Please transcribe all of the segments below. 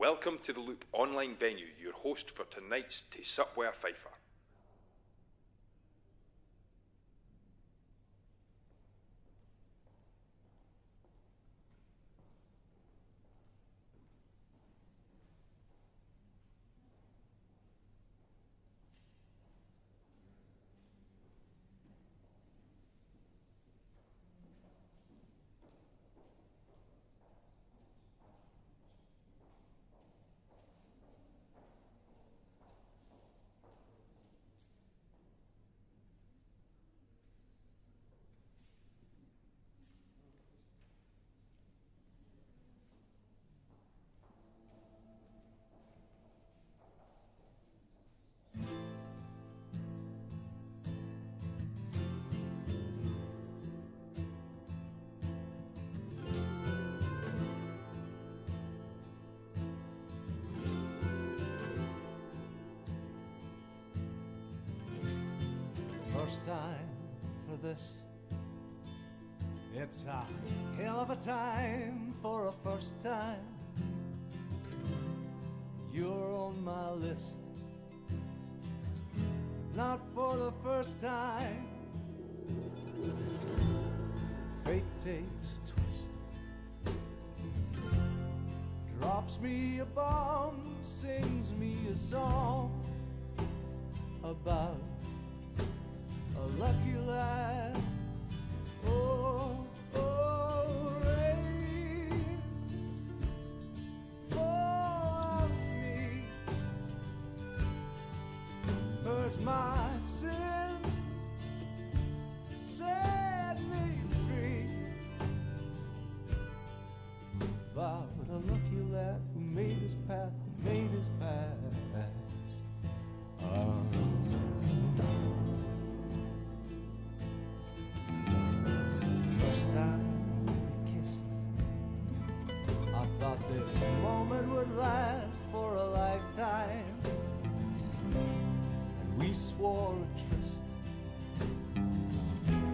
Welcome to the Loop online venue, your host for tonight's To Sup Wi' a Fifer. First time for this. It's a hell of a time for a first time. You're on my list. Not for the first time. Fate takes a twist. Drops me a bomb, sings me a song about a lucky lad. Oh, oh, rain fall on me, purge my sin, set me free. About a lucky lad who made his path, made his path. Time we kissed, I thought this moment would last for a lifetime, and we swore a tryst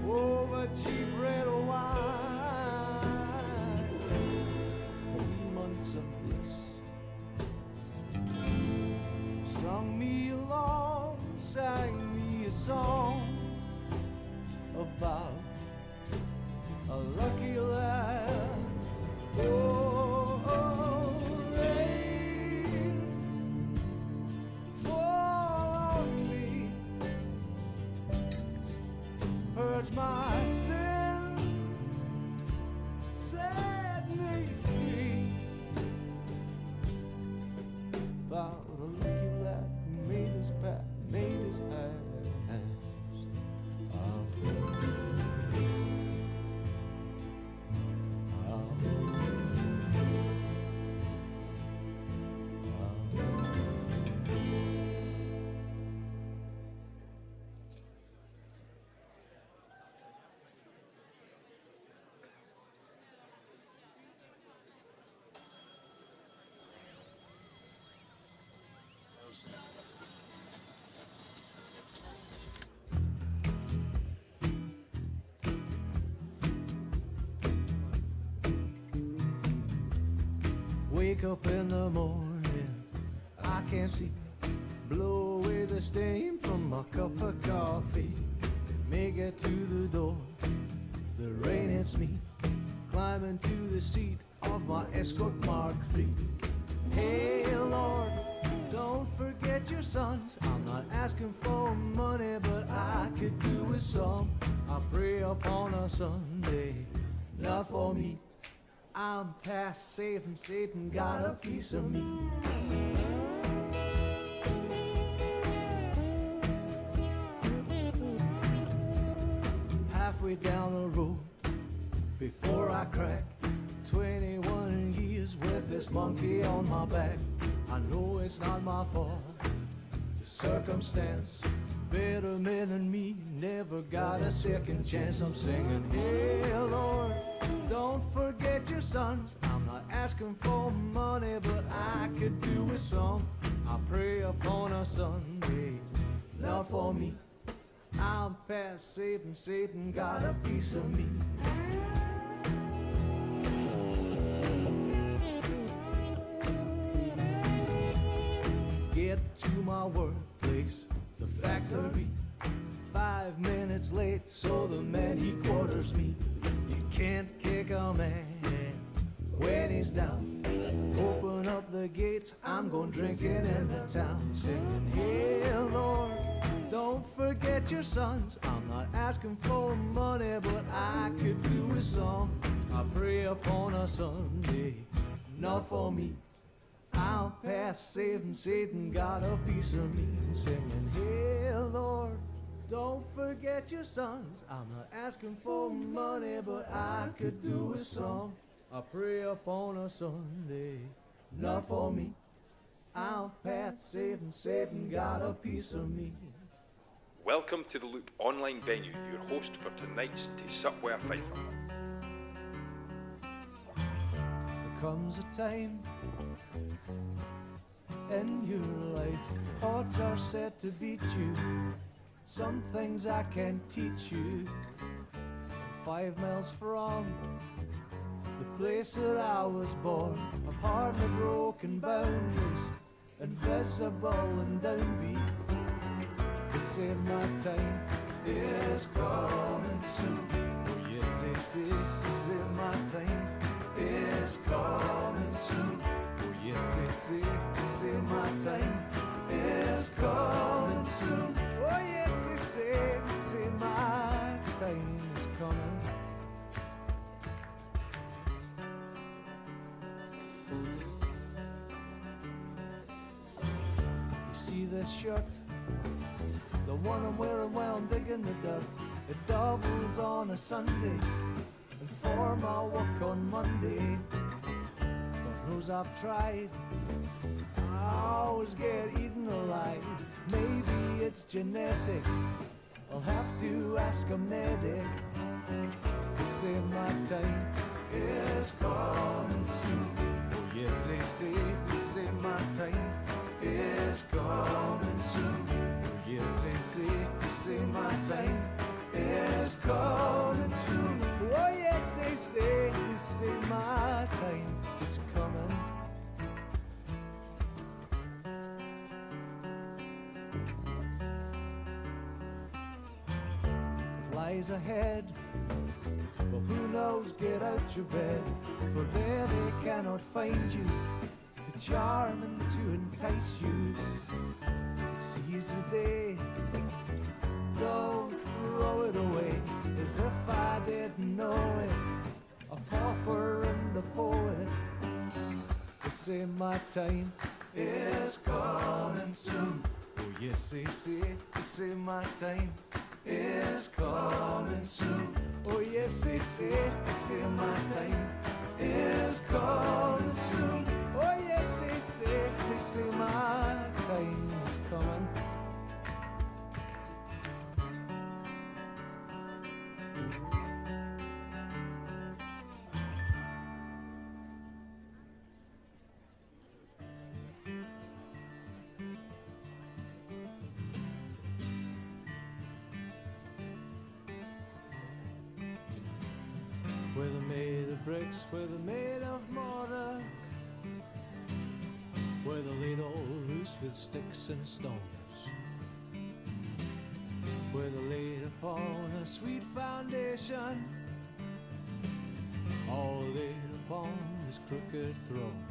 over cheap red wine. 3 months of bliss strung me along, sang me a song about a lucky lad. Oh, oh, rain fall on me, purge my sins, set me free. About a lucky lad who made his path, made his path. Wake up in the morning, I can't see. Blow away the steam from my cup of coffee. Make it to the door, the rain hits me. Climb into the seat of my Escort Mark III. Hey Lord, don't forget your sons. I'm not asking for money, but I could do with some. I pray upon a Sunday, not for me. I'm past safe and Satan got a piece of me. Halfway down the road, before I crack, 21 years with this monkey on my back. I know it's not my fault, the circumstance. Better men than me never got a second chance. I'm singing, hey Lord, don't forget your sons. I'm not asking for money, but I could do with some. I pray upon a Sunday, not for me. I'm past safe and Satan got a piece of me. get to my workplace, the factory. 5 minutes late, so the man he quarters me. You can't kick a man when he's down. Open up the gates, I'm going drinking in the town, singing, hey Lord, don't forget your sons. I'm not asking for money, but I could do a song. I pray upon a Sunday, not for me. I'm past saving, Satan got a piece of me, singing, hey Lord, don't forget your sons. I'm not asking for money, but I could do a song. I pray upon a Sunday, not for me. I'm past saving, Satan got a piece of me. Welcome to the Loop online venue, your host for tonight's Te Supware Fifer. There comes a time in your life, odds are set to beat you. Some things I can't teach you. 5 miles from the place that I was born, I've hardly broken boundaries, invisible and downbeat. They say my time is coming soon. Oh yes, they say my time is coming soon. Oh yes, they say my time is coming soon. Oh yes, they say my time is coming. You see this shirt, the one I'm wearing while I'm digging the dirt. It doubles on a Sunday and for my work on Monday. God knows I've tried, I always get eaten alive. Maybe it's genetic, I'll have to ask a medic. They say my time is coming soon. Oh yes, they say my time is coming soon. Oh yes, they say my time is coming soon. Oh yes, they say my time is coming. It lies ahead, but who knows, get out your bed, for there they cannot find you, to charm and to entice you. Seize the day, don't throw it away, as if I didn't know it, a pauper and a poet. They say my time is coming soon. Oh yes, they say my time is coming soon. Oh yes, they say my time is coming soon. Oh yes, they say my time is coming. Whether made of bricks, whether made of mortar, whether laid all loose with sticks and stones, whether laid upon a sweet foundation, all laid upon this crooked throne.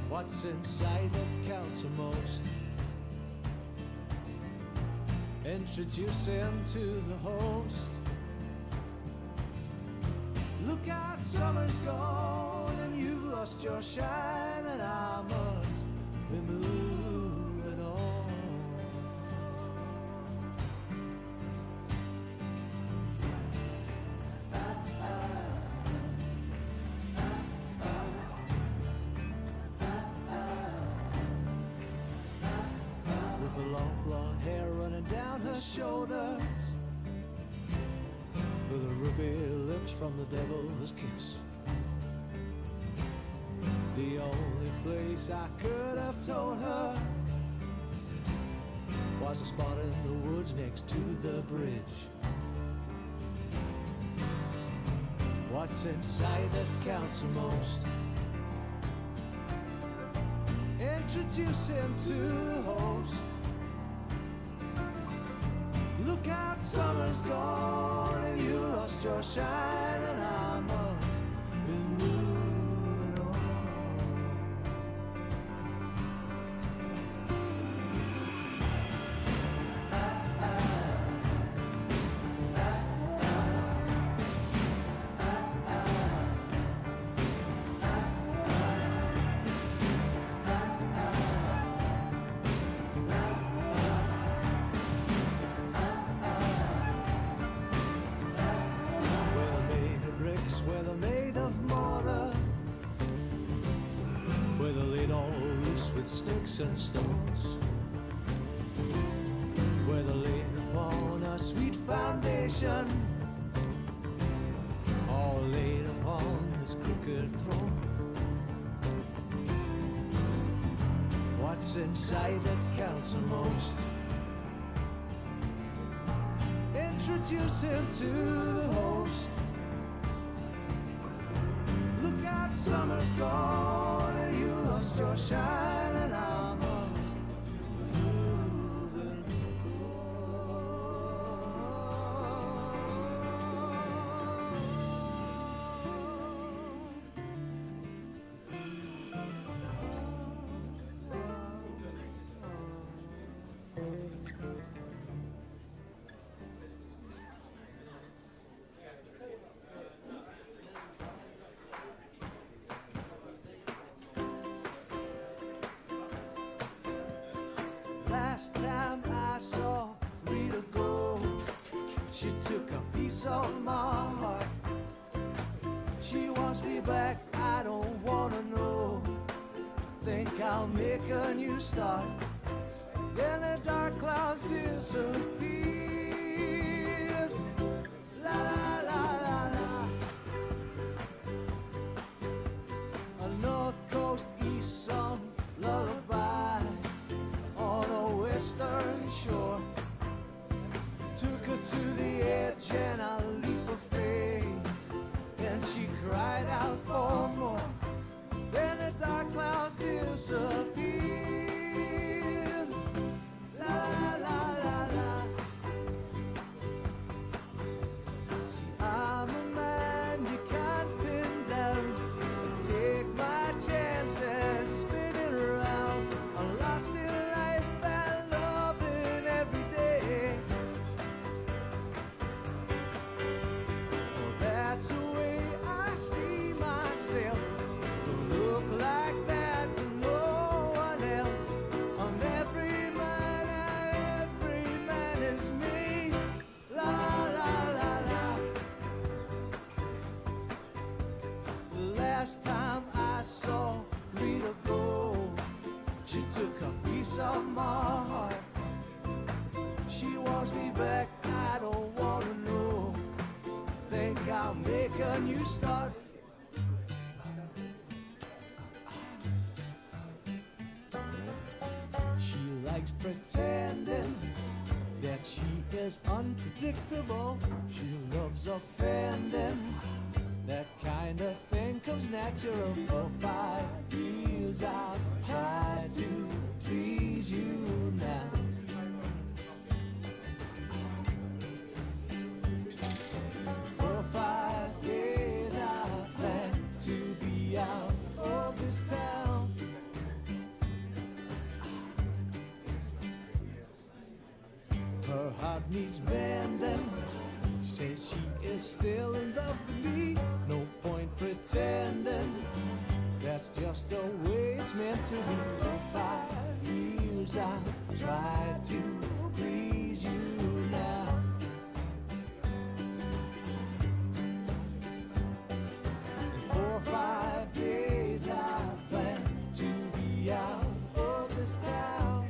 What's inside that counts the most? Introduce him to the host. Look out, summer's gone and you've lost your shine, and I must be moving on. With the long blonde hair running down her shoulders, with the ruby lips from the devil's kiss, the only place I could have told her was a spot in the woods next to the bridge. What's inside that counts the most? introduce him to the host. Look out, summer's gone and you lost your shine, and I must be moving on. Whether made of mortar, whether laid all loose with sticks and stones, whether laid upon a sweet foundation, or laid upon this crooked throne. What's inside that counts the most? Introduce him to the host. Summer's gone and you lost your shine, and I must move and last time I saw Rita go, she took a piece of my heart. She wants me back, I don't wanna know. Think I'll make a new start. Then the dark clouds disappeared. La la la la la. A North Coast East song lullaby on a western shore. Took her to the edge and a leap of faith, and she cried out for more. Then the dark clouds disappeared. La la la la. See, I'm a man you can't pin down. I take my chances, spin it around. I'm lost in life and loving every day. Well, that's the way I see myself. Don't look like that to no one else. I'm every man and every man is me. La la la la. The last time I saw Rita go, she took a piece of my heart. She wants me back, I don't wanna know. Think I'll make a new start. She likes pretending that she is unpredictable. She loves offending. That kind of thing comes natural. For 5 years I've tried to please you now. For 5 days I plan to be out of this town. Her heart needs mending. Says she is still in love with me. No point pretending. That's just the way it's meant to be. For 5 years I've tried to please you now. For 5 days I plan to be out of this town.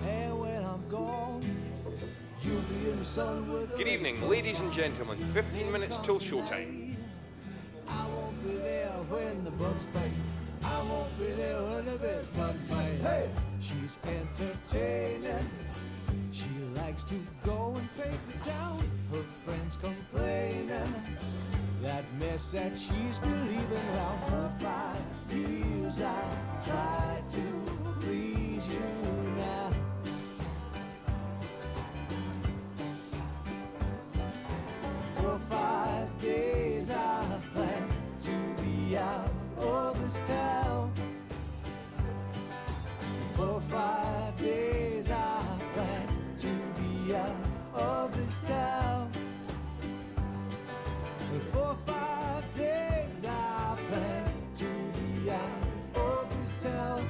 And when I'm gone, you'll be in the sun with Good evening, ladies and gentlemen. 15 minutes till showtime. I won't be there when the bugs bite. I won't be there when the bed bugs bite. Hey, she's entertaining. She likes bags to go and paint the town. Her friends complaining that mess that she's been leaving. Well, for 5 years I've tried to please you now. For 5 days I plan to be out of this town. For 5 days I plan to be out of this town. For 5 days I plan to be out of this town.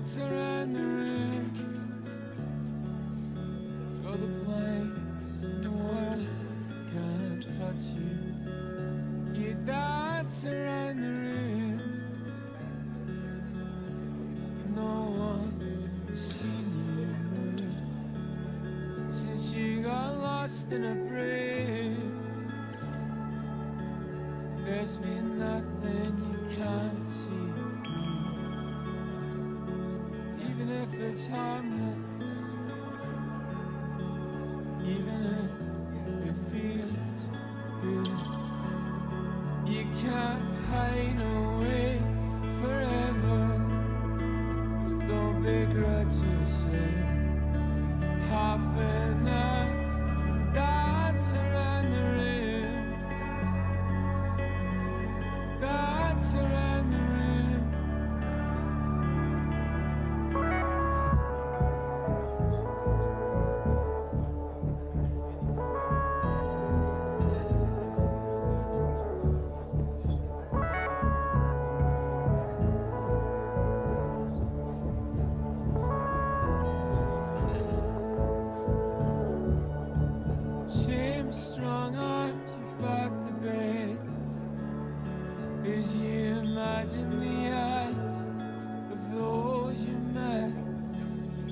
Surrendering to the place no one can touch you. You died surrendering. No one seen you move since you got lost in a bridge. There's been nothing you can't see. Even if it's harmless, even if it feels good, you can't hide away forever. Don't begrudge yourself half an hour. That's surrendering. That's surrendering. Strong arms back to bed as you imagine the eyes of those you met,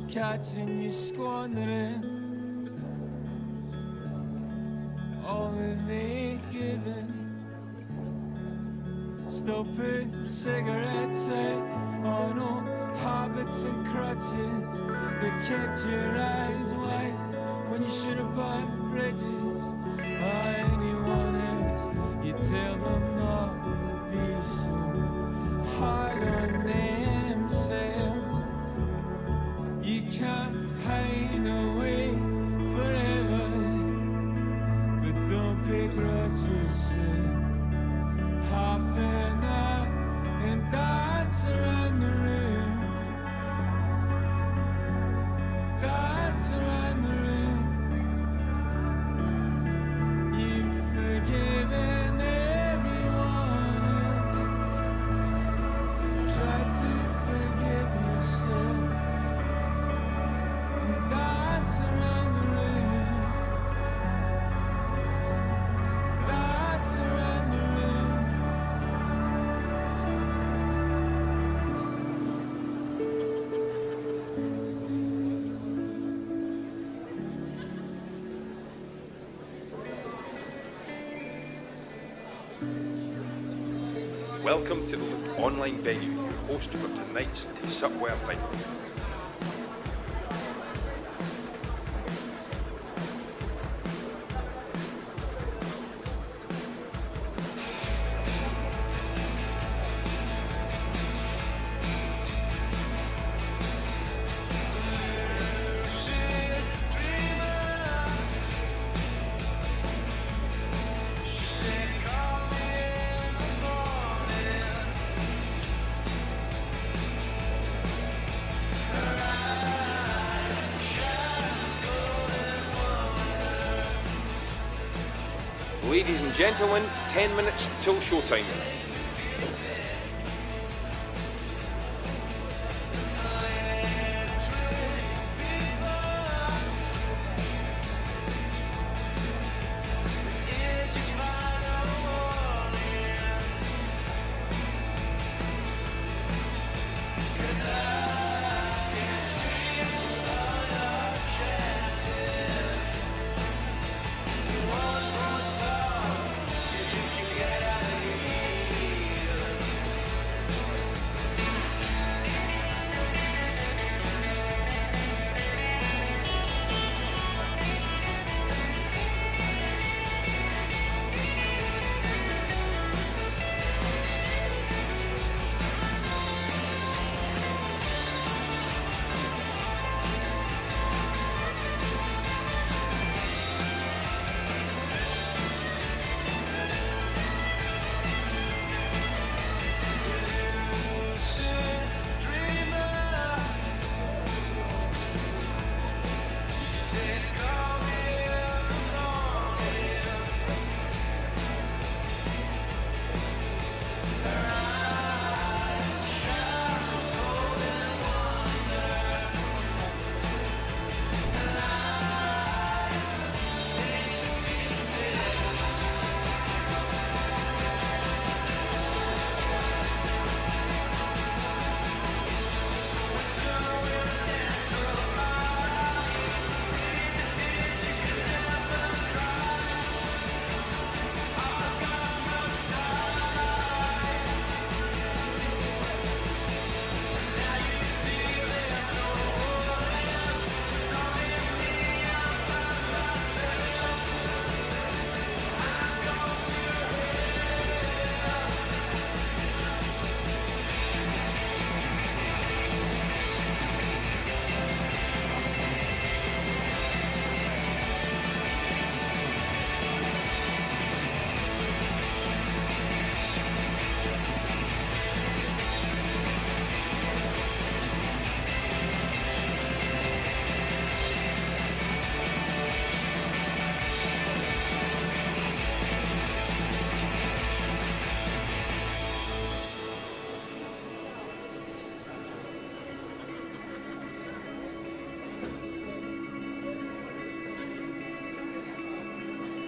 catching you squandering all that they'd given. Still put cigarettes out on old habits and crutches that kept your eyes wide when you should have burned bridges. Anyone else, you tell them not to be so hard on themselves. You can't hide away forever, but don't begrudge yourself half an hour, and that's surrendering. That's surrendering. Forgiven everyone else. Try to forgive yourself. And that's surrendering. That's surrendering. Welcome to the Loop online venue, your host for tonight's Supware Fifer. Ladies and gentlemen, 10 minutes till showtime.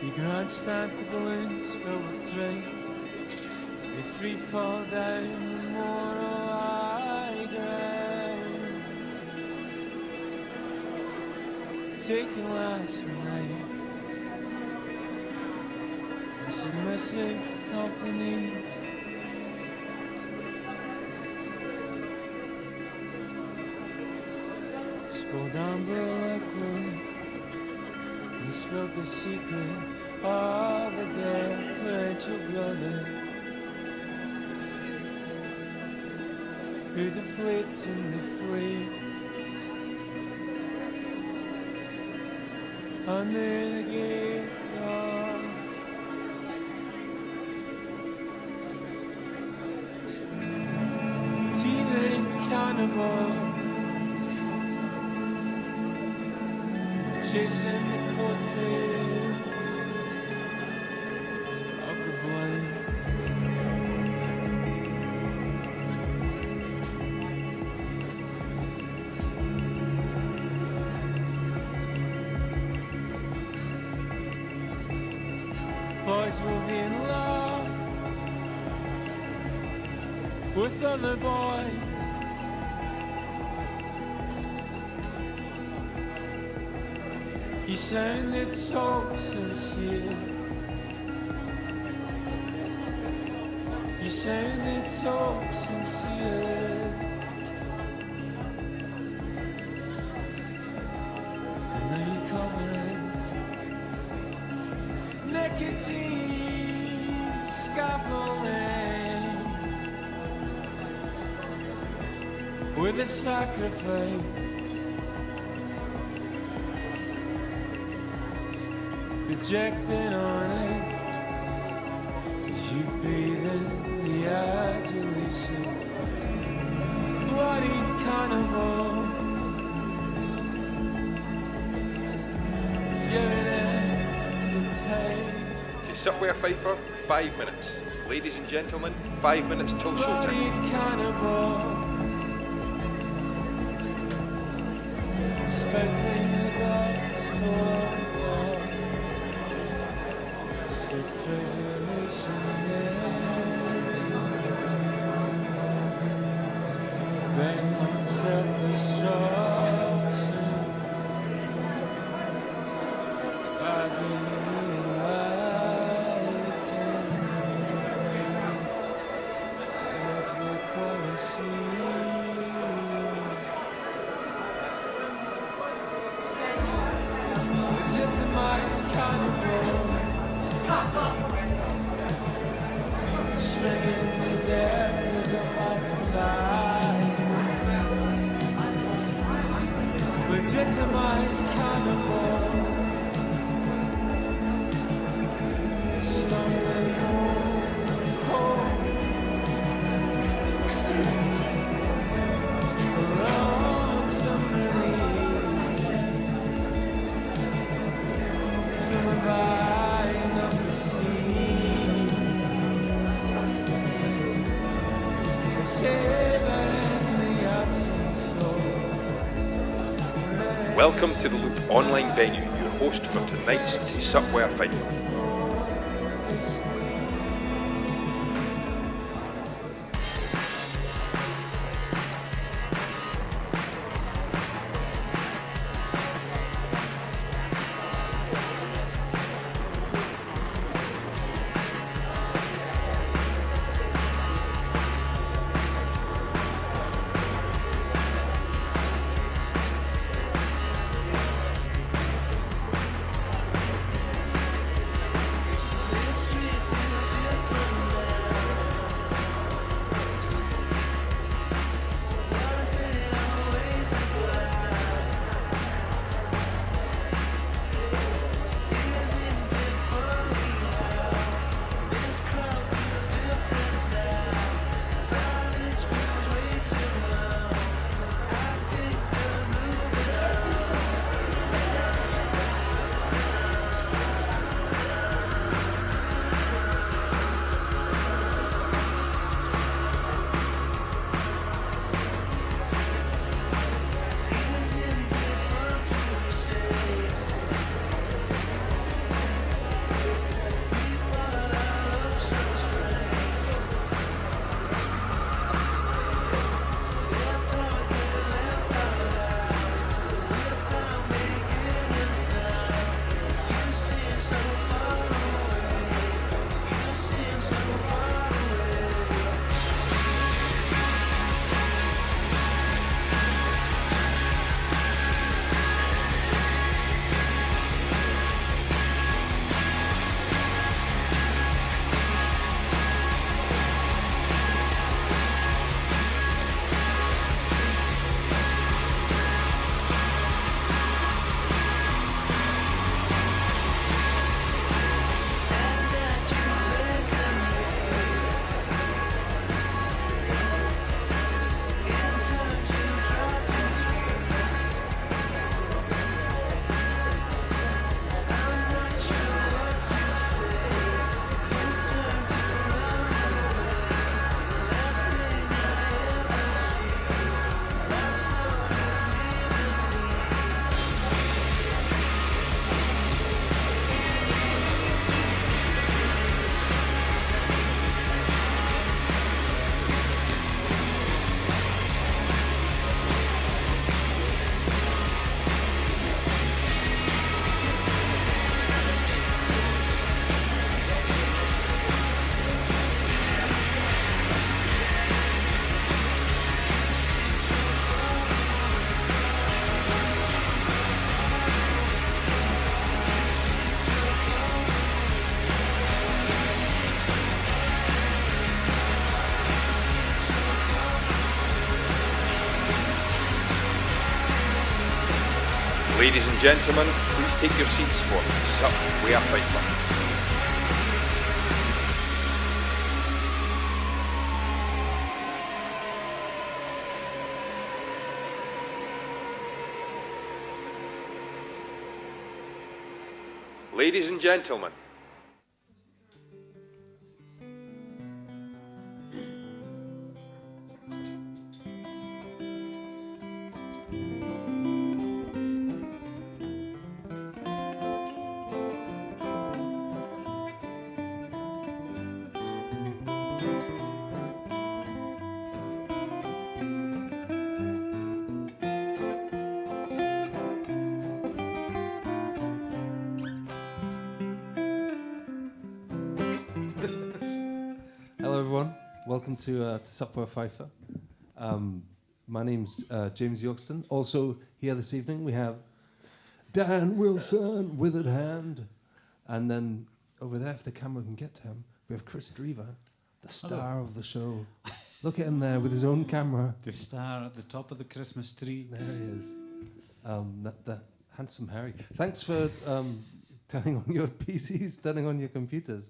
You grandstand the balloons filled with drink. They free fall down the moral high ground. Taken last night, a submissive company. Spilled amber liquid and spilled the secret of a deferential brother who deflates and deflates under the graveyard. Teething cannibal chasing the coattail of the blame. Boys will be in love with other boys. He sounded so sincere. You sounded so sincere. And now you're covered in nicotine scaffolding with a sacrifice. Projecting on it as you bathe in the adulation. Bloodied cannibal, giving it to the tape. To sit with a Fifer, 5 minutes. Ladies and gentlemen, 5 minutes till showtime. Bloodied cannibal, spouting the gospel. Preservation bang on self-destruction. I've been enlightened. What's the quality? Legitimized cannibal. Stringing these actors up all the time. Legitimized cannibal, stumbling home cold, lonesome relief from a buying up the sea. Welcome to the Loop online venue, your host for tonight's To Sup With a Fifer. Ladies and gentlemen, please take your seats for To Sup with Fifer. Ladies and gentlemen, Hello everyone, welcome to Sup with Fifer. My name's James Yorkston. Also here this evening we have Dan Wilson, Withered Hand. And then over there, if the camera can get to him, we have KRIS, the star of the show. Look at him there with his own camera. The star at the top of the Christmas tree. There he is. That handsome Harry. Thanks for turning on your PCs, turning on your computers.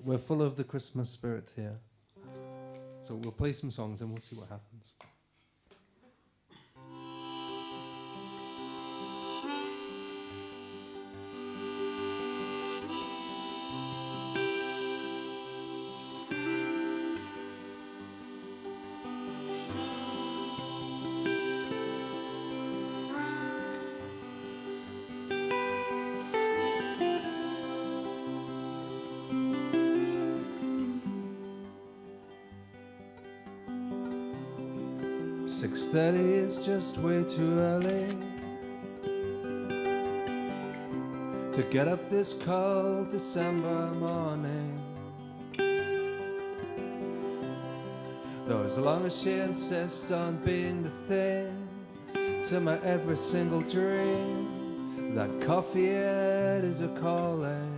We're full of the Christmas spirit here. So we'll play some songs and we'll see what happens. "6:30 is just way too early to get up this cold December morning. Though as long as she insists on being the thing to my every single dream, that coffee it is a calling.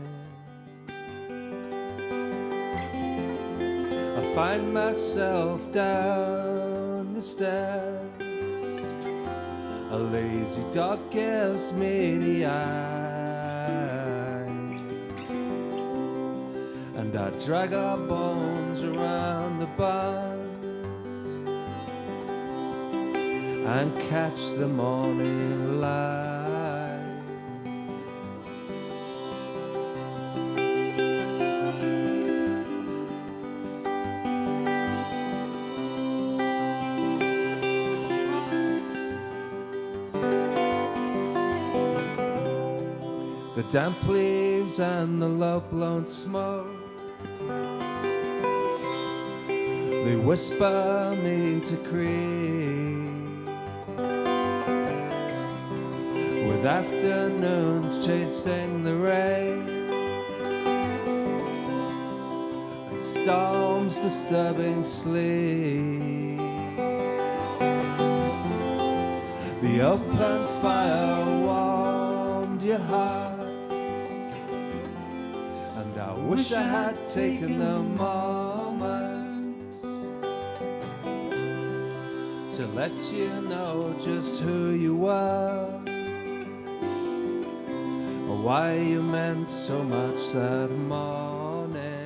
I find myself down the stairs, a lazy dog gives me the eye, and I drag our bones around the barn and catch the morning light. The damp leaves and the low-blown smoke, they whisper me to creep, with afternoons chasing the rain and storms disturbing sleep. The open fire warmed your heart, and I wish I had taken the moment to let you know just who you were, or why you meant so much that morning.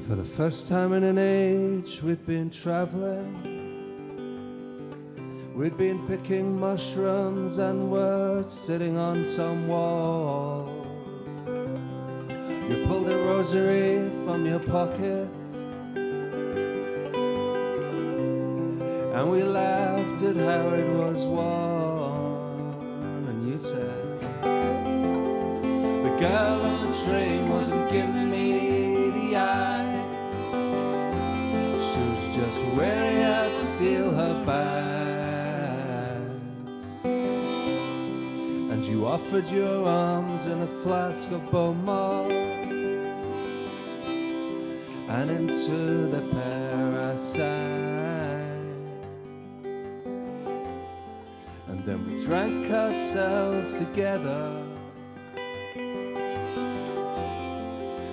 For the first time in an age, we'd been traveling, we'd been picking mushrooms and were sitting on some wall. You pulled a rosary from your pocket and we laughed at how it was won. And you said the girl on the train wasn't giving me the eye. She was just wearing out steel her bags. And you offered your arms and a flask of Beaumont, and into the parasite. And then we drank ourselves together,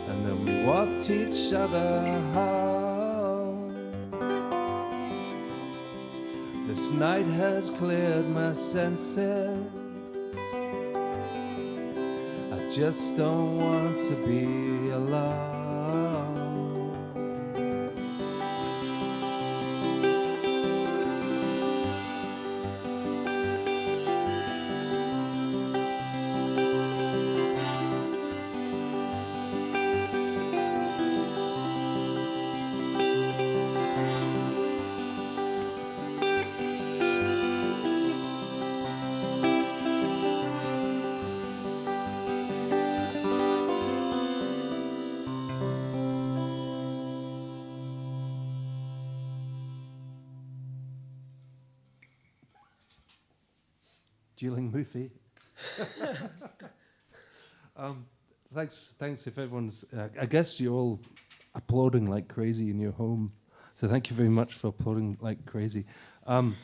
and then we walked each other home. This night has cleared my senses. I just don't want to be alone. Dueling Muthi. Thanks if everyone's, I guess you're all applauding like crazy in your home. So thank you very much for applauding like crazy. I'm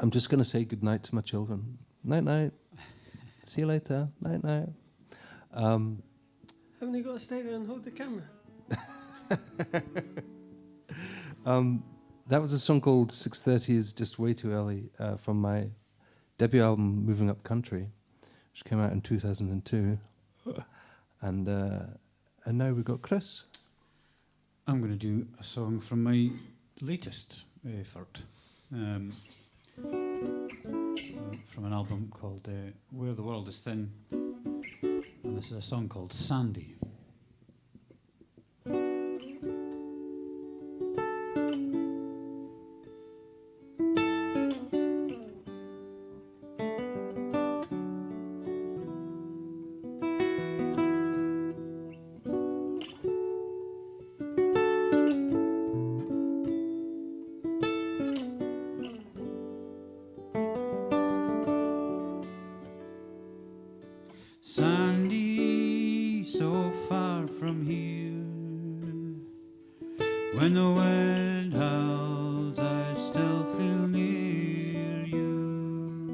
just going to say goodnight to my children. Night, night. See you later. Night, night. Haven't you got to stay there and hold the camera? That was a song called 6:30 is Just Way Too Early from my debut album, Moving Up Country, which came out in 2002. And now we've got KRIS. I'm going to do a song from my latest effort, from an album called Where the World is Thin. And this is a song called Sandy. Sandy, so far from here, when the wind howls, I still feel near you.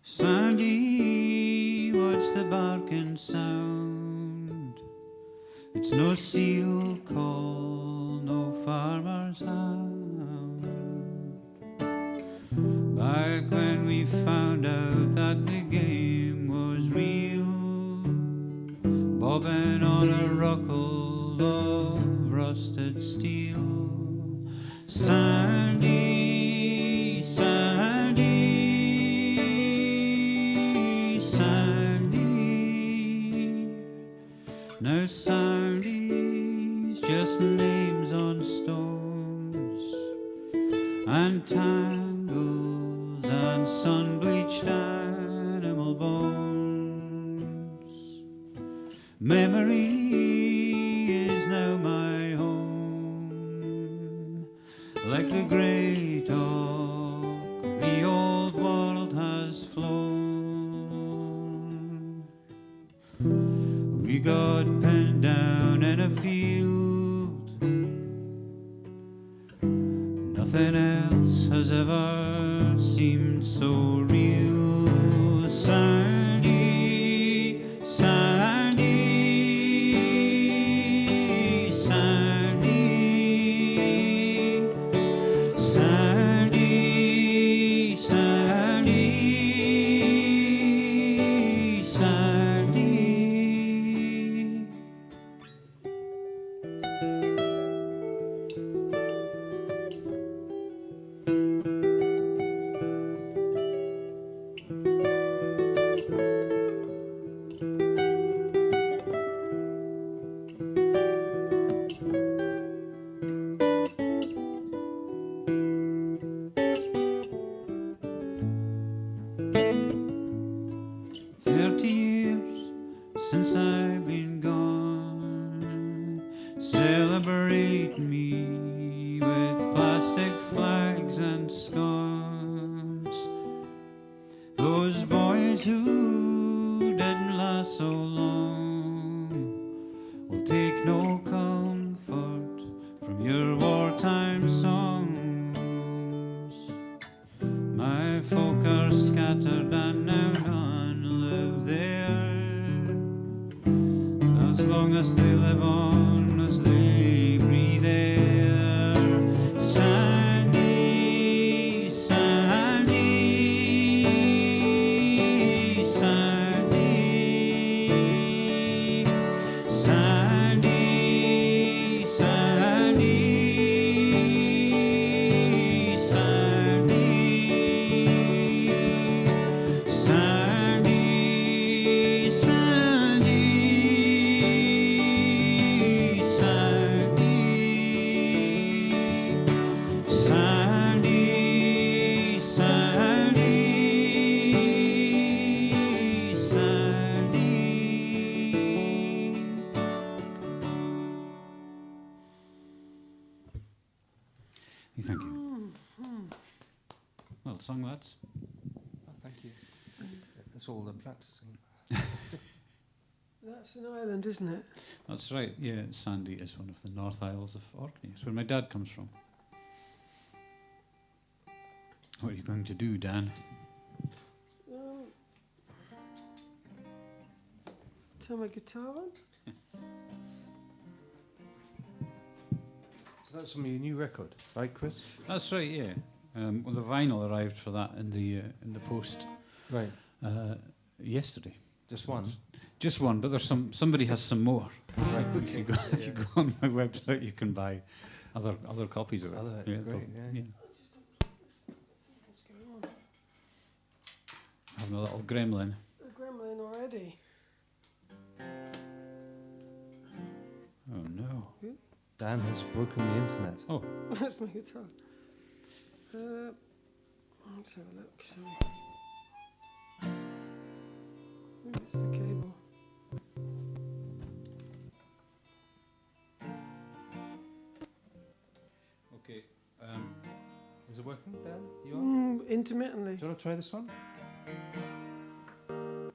Sandy, what's the barking sound? It's no seal call, no farmer's hound. Back when we found out that the game was real, bobbing on a rockle of rusted steel. Sandy, Sandy, Sandy. Now Sandy's just names on stones, and tangles and sun-bleached animal bones. Memory is now my home, like the great oak the old world has flown. We got pinned down in a field, nothing else has ever seemed so real. Sandy, Sandy, Sandy, Sandy, Sandy, Sandy. 20 years since I've been gone. Celebrate me with plastic flags and scones. Those boys who didn't last so long will take no comfort from your wartime songs. My folk are scattered and now none live there. As long as they live on, as they breathe air. Sandy, Sandy, Sandy, Sandy, Sandy, Sandy, Sandy, Sandy, Sandy, Sandy. Thank you. Well sung, lads. Oh, thank you. That's all the practicing. That's an island, isn't it? That's right, yeah, Sandy is one of the North Isles of Orkney. It's where my dad comes from. What are you going to do, Dan? Turn my guitar on. So that's from your new record, right, Chris? That's right, yeah. Well, the vinyl arrived for that in the post Right. yesterday. Just one? Just one, but there's somebody has some more. Right. If you go on my website, you can buy other copies of it. Other- Yeah, great, yeah. Having a little gremlin. A gremlin already. Oh no. Dan has broken the internet. Oh, That's my guitar. Let's have a look. So, maybe it's the cable. okay. Is it working, Dan? You on? Intermittently. Do you want to try this one?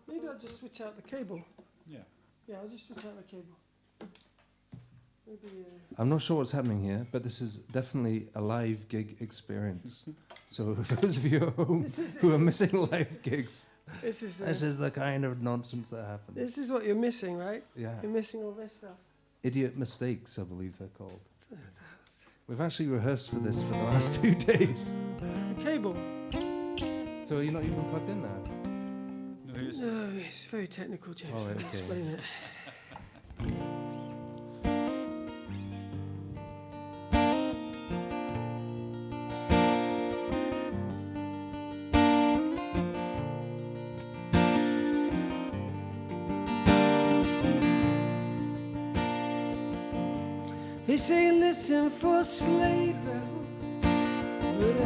Maybe I'll just switch out the cable. Yeah. Yeah, I'll just switch out the cable. Maybe. I'm not sure what's happening here, but this is definitely a live gig experience. So those of you at home who are missing live gigs, This is. this is the kind of nonsense that happens. This is what you're missing, right? Yeah. You're missing all this stuff. Idiot mistakes, I believe they're called. We've actually rehearsed for this for the last 2 days. The cable. So you're not even plugged in now? No, it's very technical, James. Oh, Let me okay. explain it. They say listen for sleigh bells, but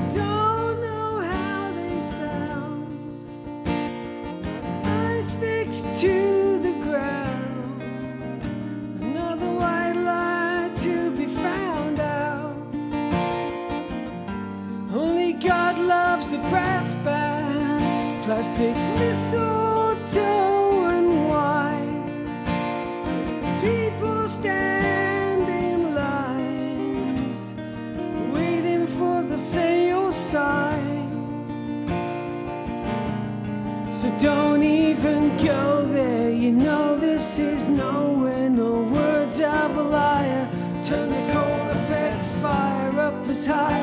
I don't know how they sound. Eyes fixed to the ground, another white lie to be found out. Only God loves the brass band, plastic mistletoe and wine. As the people stand in lines, waiting for the sale signs. So don't even go there, you know this is nowhere. No words of a liar, turn the cold effect fire up as high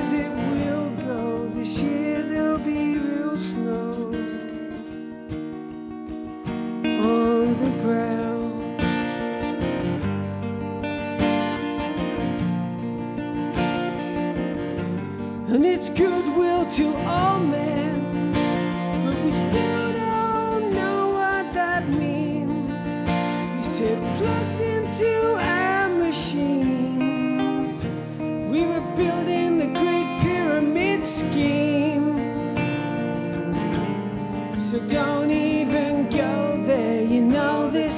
as it will go. This year there'll be real snow on the ground. And it's goodwill to all men, but we still don't know what that means. We said plugged into our machines, we were building the Great Pyramid scheme. So don't even go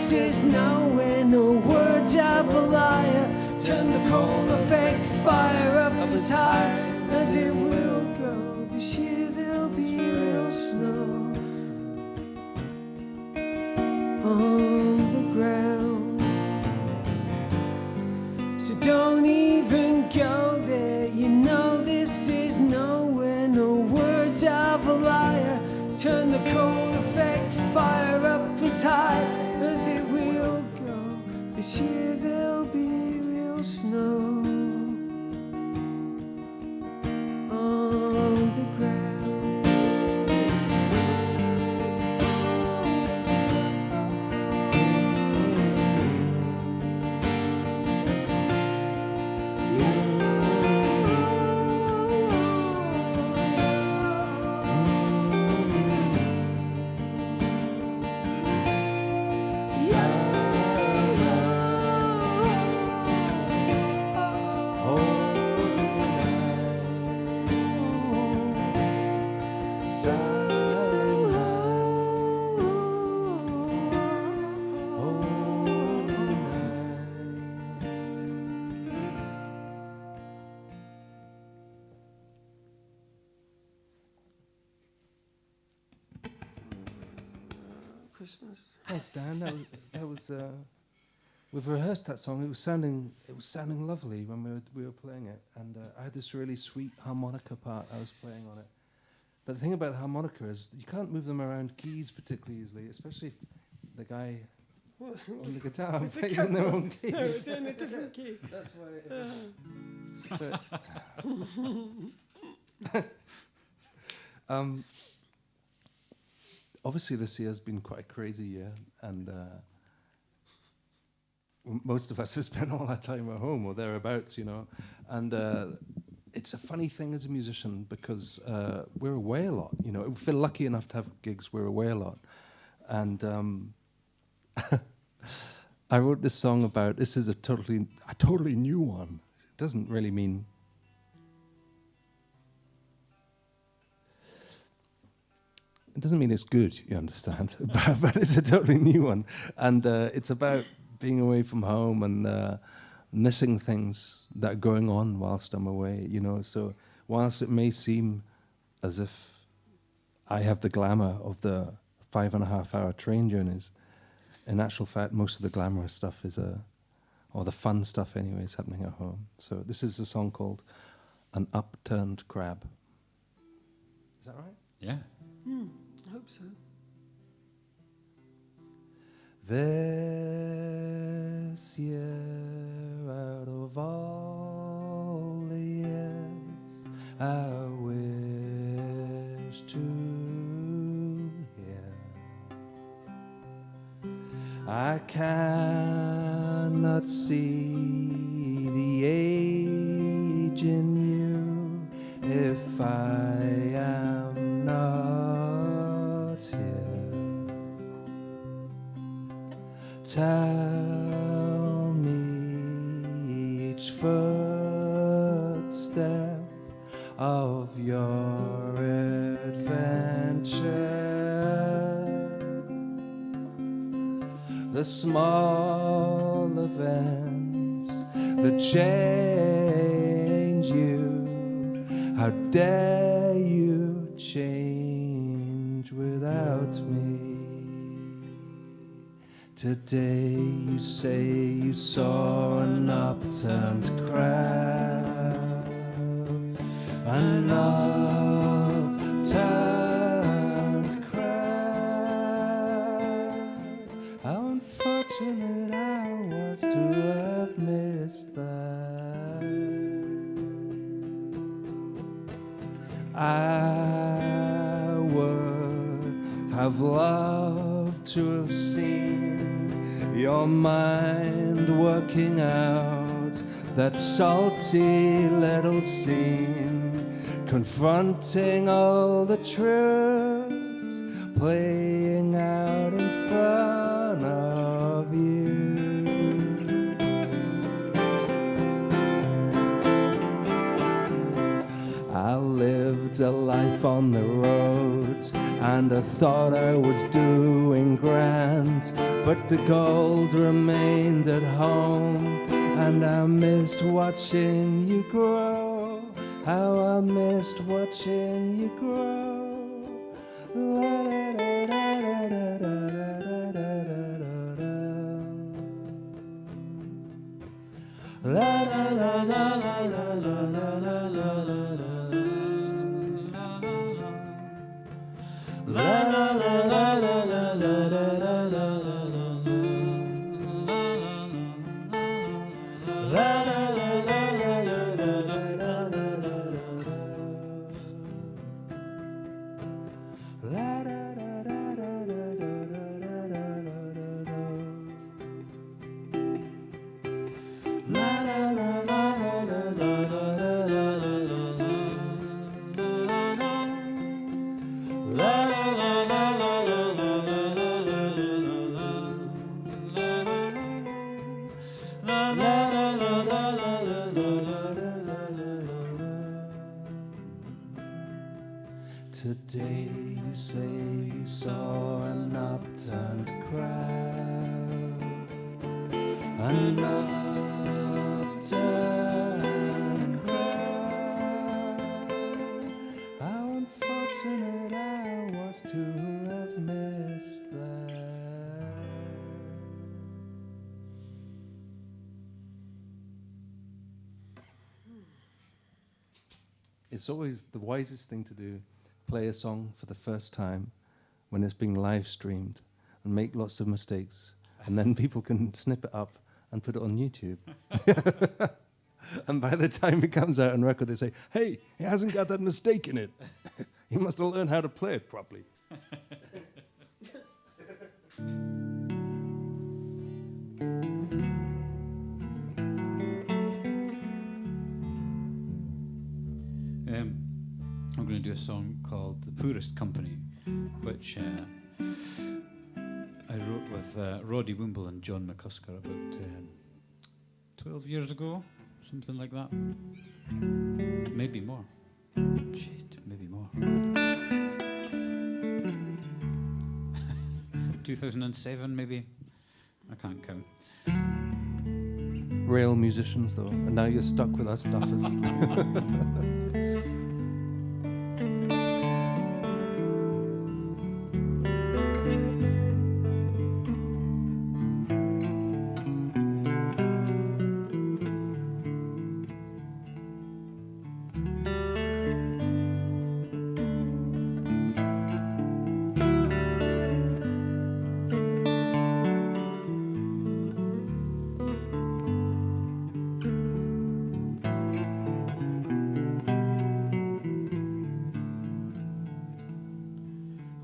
this is nowhere, no words of a liar. Turn the cold effect fire up as high as it will go. This year there'll be real snow on the ground. So don't even go there. You know this is nowhere, no words of a liar. Turn the cold effect fire up as high as it will go. This year there'll be real snow on the ground. Christmas. Thanks, Dan. That was we've rehearsed that song. It was sounding lovely when we were playing it, and I had this really sweet harmonica part I was playing on it. But the thing about the harmonica is you can't move them around keys particularly easily, especially if the guy on the guitar plays in their own key. No, it's in a different key. That's why. Obviously, this year has been quite a crazy year, and most of us have spent all our time at home or thereabouts, you know. And it's a funny thing as a musician because we're away a lot, you know. We feel lucky enough to have gigs. We're away a lot, and I wrote this song about. This is a totally new one. It doesn't really mean. It doesn't mean it's good, you understand, but it's a totally new one. And it's about being away from home and missing things that are going on whilst I'm away, you know. So whilst it may seem as if I have the glamour of the 5.5-hour train journeys, in actual fact, most of the glamorous stuff is, or the fun stuff anyway, is happening at home. So this is a song called An Upturned Crab. Is that right? Yeah. I hope so. This year, out of all the years, I wish to hear. I cannot see the age in you if I am not here. Tell me each footstep of your adventure, the small events that change you. How dare you change without me? Today you say you saw an upturned crab, an upturned crab. How unfortunate I was to have missed that. I would have loved to have seen your mind working out that salty little scene, confronting all the truths playing out in front of you. I'll live lived a life on the road, and I thought I was doing grand, but the gold remained at home, and I missed watching you grow. How I missed watching you grow. La la la la la la la la la la la la Today you say you saw an upturned crowd, an upturned crowd. How unfortunate I was to have missed that. It's always the wisest thing to do. Play a song for the first time when it's being live streamed and make lots of mistakes, and then people can snip it up and put it on YouTube. And by the time it comes out on record, they say, "Hey, it hasn't got that mistake in it. You must have learned how to play it properly." I'm going to do a song called The Poorest Company, which I wrote with Roddy Wimble and John McCusker about 12 years ago, something like that. Maybe more. Shit, maybe more. 2007, maybe. I can't count. Rail musicians, though, and now you're stuck with us duffers.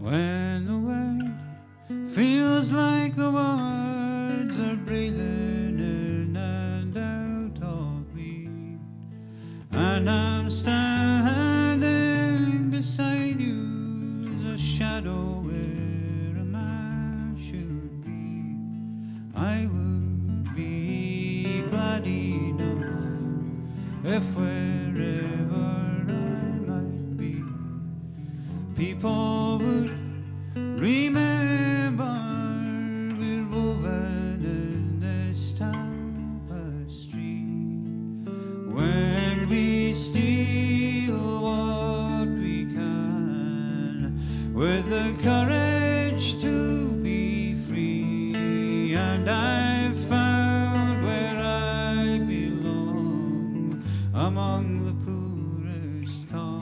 When the wind feels like the words are breathing in and out of me, and I'm standing beside you, the shadow where a man should be, I would be glad enough if wherever I might be, people would remember we're woven in this tapestry. When we steal what we can, with the courage to be free, and I've found where I belong, among the poorest company.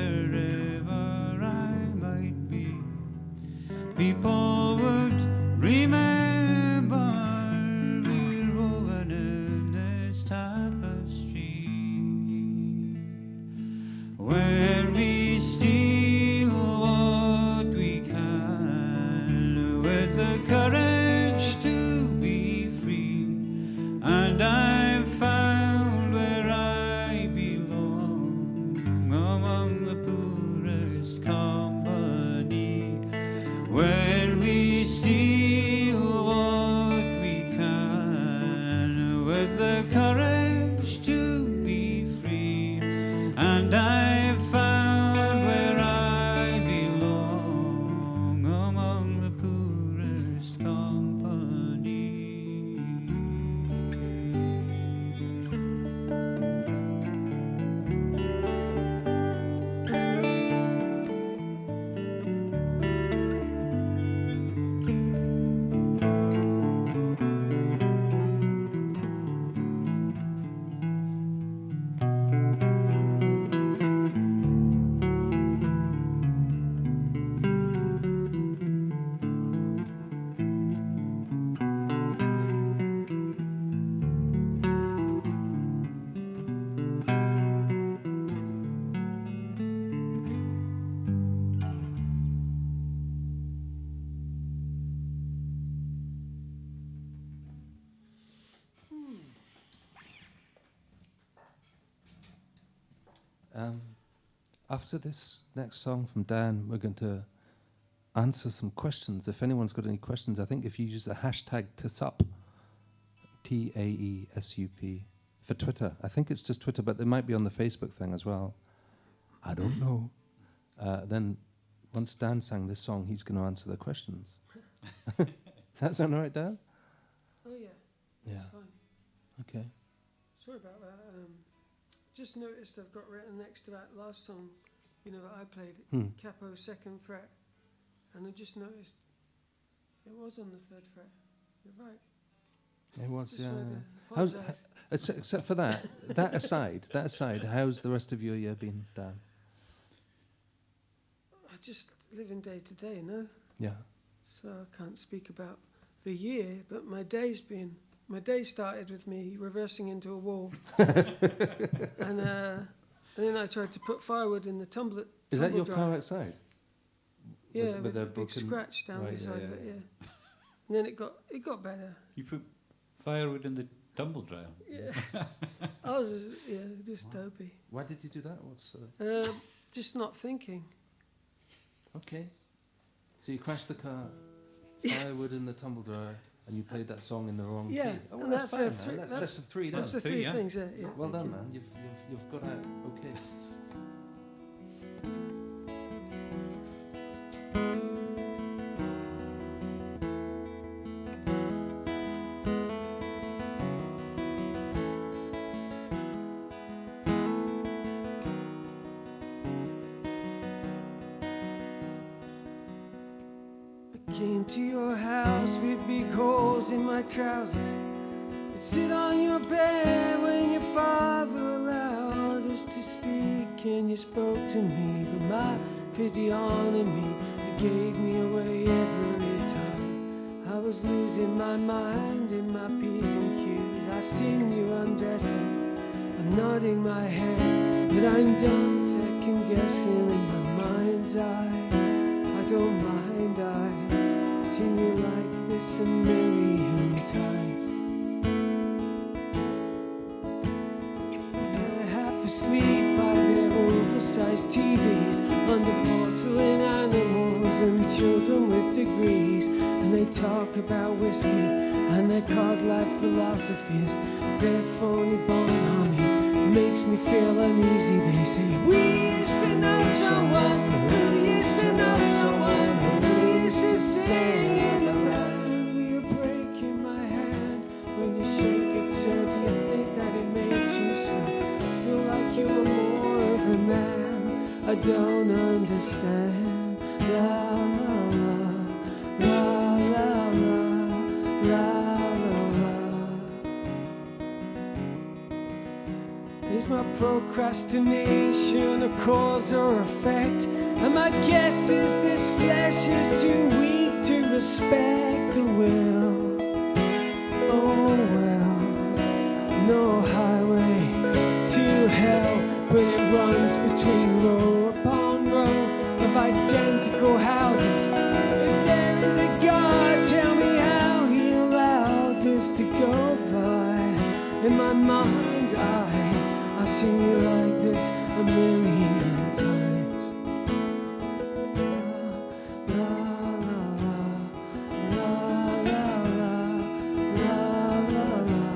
wherever I might be, people would remember we're woven in this tapestry. When we steal what we can with the courage to be free, and I've found where I belong among the poorest company. When we steal what we can with the courage to be free, and I've found where I belong among the poorest company. After this next song from Dan, we're going to answer some questions. If anyone's got any questions, I think if you use the hashtag TAESUP, TAESUP, for Twitter. I think it's just Twitter, but they might be on the Facebook thing as well. I don't know. Then once Dan sang this song, he's going to answer the questions. Does that sound all right, Dan? Oh yeah, Yeah. it's fine. Okay. Sorry about that. Just noticed I've got written next to that last song, you know, that I played, capo 2nd fret, and I just noticed it was on the 3rd fret. You're right. It was, Just yeah. wanted to How's, apologise. except for that, that aside, how's the rest of your year been, Dan? I just live in day to day, no? Yeah. So I can't speak about the year, but my day started with me reversing into a wall, and then I tried to put firewood in the tumble. Is that your dryer. car outside? Yeah, with with a a big broken- scratch down right, the yeah, side of yeah, it. yeah. Yeah, and then it got better. You put firewood in the tumble dryer. Yeah, I was just dopey. Why did you do that? What's Just not thinking. okay? So you crashed the car, firewood in the tumble dryer, and you played that song in the wrong Yeah, key. Oh, well, and that's that's fine, man. That's the three down. That's the three, three yeah. things. Yeah. Well thank done, you. man. You've got out okay. Came to your house with big holes in my trousers. Would sit on your bed when your father allowed us to speak, and you spoke to me, but my physiognomy, you gave me away every time. I was losing my mind in my P's and Q's. I seen you undressing, I'm nodding my head, but I'm done second guessing in my mind's eye. I don't mind, I've seen you like this a million times. They're half asleep by their oversized TVs, under porcelain animals and children with degrees. And they talk about whiskey and their card life philosophies. Their phony bonhomie makes me feel uneasy. They say, we used to know someone who used to know someone who used to sing in the band. You're breaking my hand when you shake it, so do you think that it makes you so feel like you were more of a man? I don't understand. La la la, la la la, la la la. Is my procrastination and a cause or effect. And my guess is this flesh is too weak to respect the will. Oh well, no highway to hell, but it runs between row upon row of identical houses. If there is a God, tell me how he allowed this to go by. In my mind's eye, I've seen you like this a million times. La la la, la la la, la la la.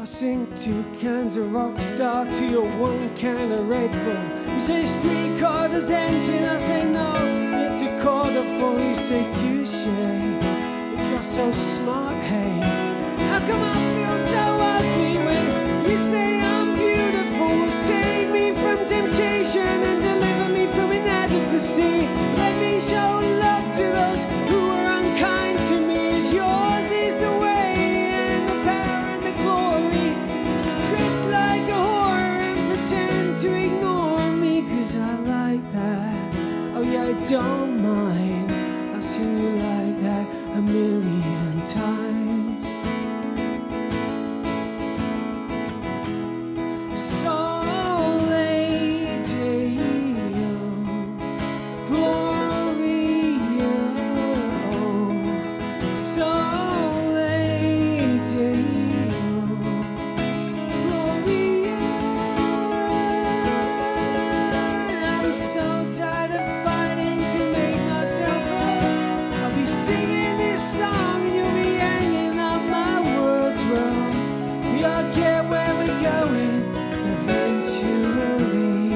I sing 2 cans of Rockstar to your 1 can of Red Bull. You say it's 3 quarters empty, and I say no, it's a quarter full. You say touche. If you're so smart, hey, how come I feel so ugly when you say I'm beautiful? Save me from temptation and deliver me from inadequacy. Let me show love to those who are unkind to me. As yours is the way and the power and the glory. Chris like a whore and pretend to ignore me, 'cause I like that. Oh yeah, I don't mind. I've seen you like that a million times. So lady, Gloria, so lady, Gloria. I'm so tired of fighting to make myself heard. I'll be singing this song and you'll be hanging up my words. Well, we all get where we're going eventually.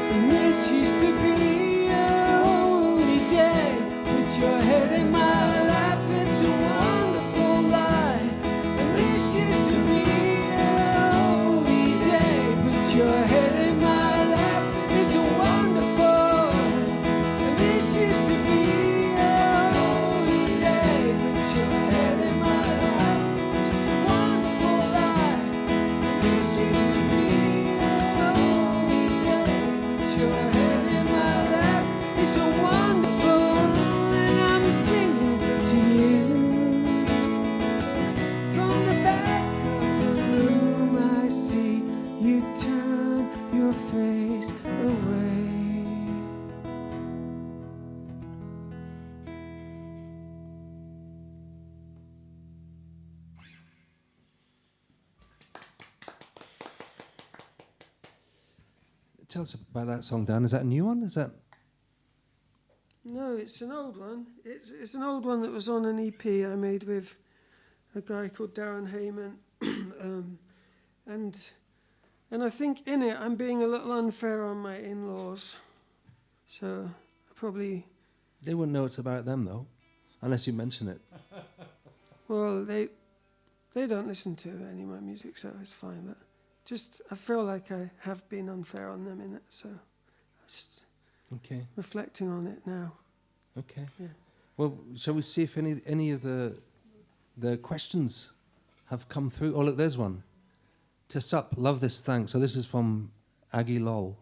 And this used to be a holy day. Put your head in my lap, it's a wonderful lie. And this used to be a holy day. Put your head in my lap, it's a wonderful. And this used to be a holy day. Put your head in my lap, it's a wonderful lie. And this used to be a holy day. Put your head in my lap, it's a wonderful. And I'm singing to you. From the back of the room I see you turn your face away. Tell us about that song, Dan. Is that a new one? Is that? No, it's an old one. It's an old one that was on an EP I made with a guy called Darren Hayman. And I think in it I'm being a little unfair on my in-laws. So I probably, They wouldn't know it's about them though, unless you mention it. well, they don't listen to any of my music, so it's fine. But just I feel like I have been unfair on them in it, so I'm just Okay. reflecting on it now. Okay. Yeah. Well, shall we see if any of the questions have come through? Oh, look, there's one. To sup, love this, thanks. So this is from Aggie Lol.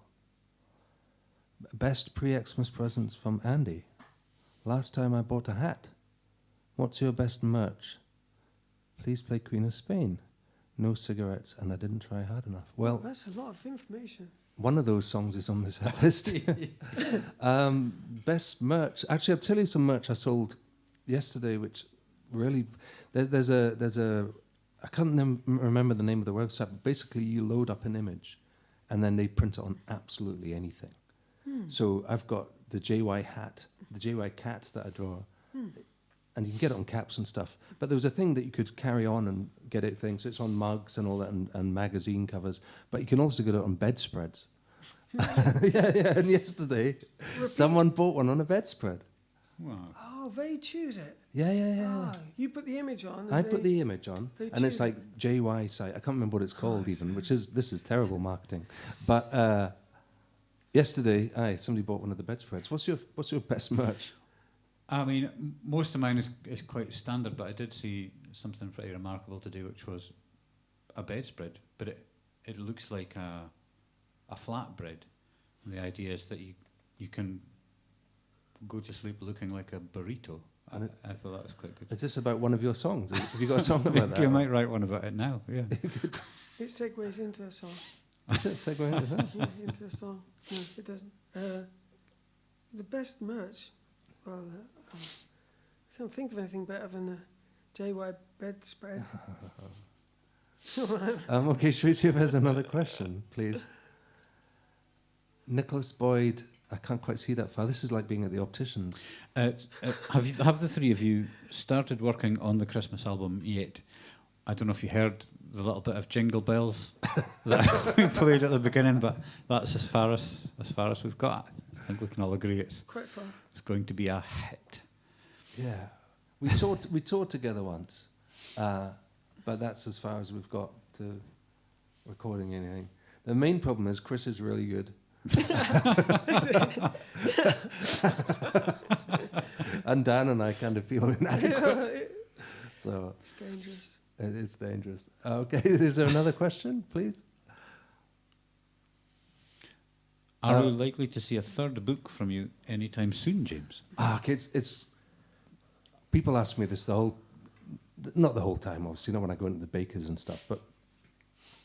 Best pre-Xmas presents from Andy. Last time I bought a hat. What's your best merch? Please play Queen of Spain. No cigarettes, and I didn't try hard enough. Well, That's a lot of information. one of those songs is on this list. Best merch. Actually, I'll tell you some merch I sold yesterday, which really there's a I can't remember the name of the website, but basically you load up an image, and then they print it on absolutely anything. So I've got the JY hat, the JY cat that I draw, and you can get it on caps and stuff. But there was a thing that you could carry on and get it things. So it's on mugs and all that, and magazine covers. But you can also get it on bedspreads. yeah. And yesterday, someone bought one on a bedspread. Wow. Oh, they choose it. Yeah. You put the image on. I put the image on, they and it's choose like JY site. I can't remember what it's called I even, this is terrible marketing. But yesterday, somebody bought one of the bedspreads. What's your best merch? I mean, most of mine is quite standard, but I did see something pretty remarkable today, which was a bedspread, but it looks like a flatbread. And the idea is that you can go to sleep looking like a burrito. I thought that was quite good. Is this about one of your songs? Have you got a song about that? You might write one about it now, yeah. It segues into a song. Does it segue into that? Yeah, into a song. No, it doesn't. The best merch, well, I can't think of anything better than a JY bedspread. Okay, should we see if there's another question, please? Nicholas Boyd, I can't quite see that far. This is like being at the opticians. Have the three of you started working on the Christmas album yet? I don't know if you heard the little bit of Jingle Bells that we played at the beginning, but that's as far as we've got. I think we can all agree it's Quite far. It's going to be a hit. Yeah, we toured together once, but that's as far as we've got to recording anything. The main problem is KRIS is really good. And Dan and I kind of feel inadequate. So It's dangerous. it's dangerous. Okay, is there another question, please? Are we likely to see a third book from you anytime soon, James? Okay, it's people ask me this not the whole time, obviously, not when I go into the bakers and stuff, but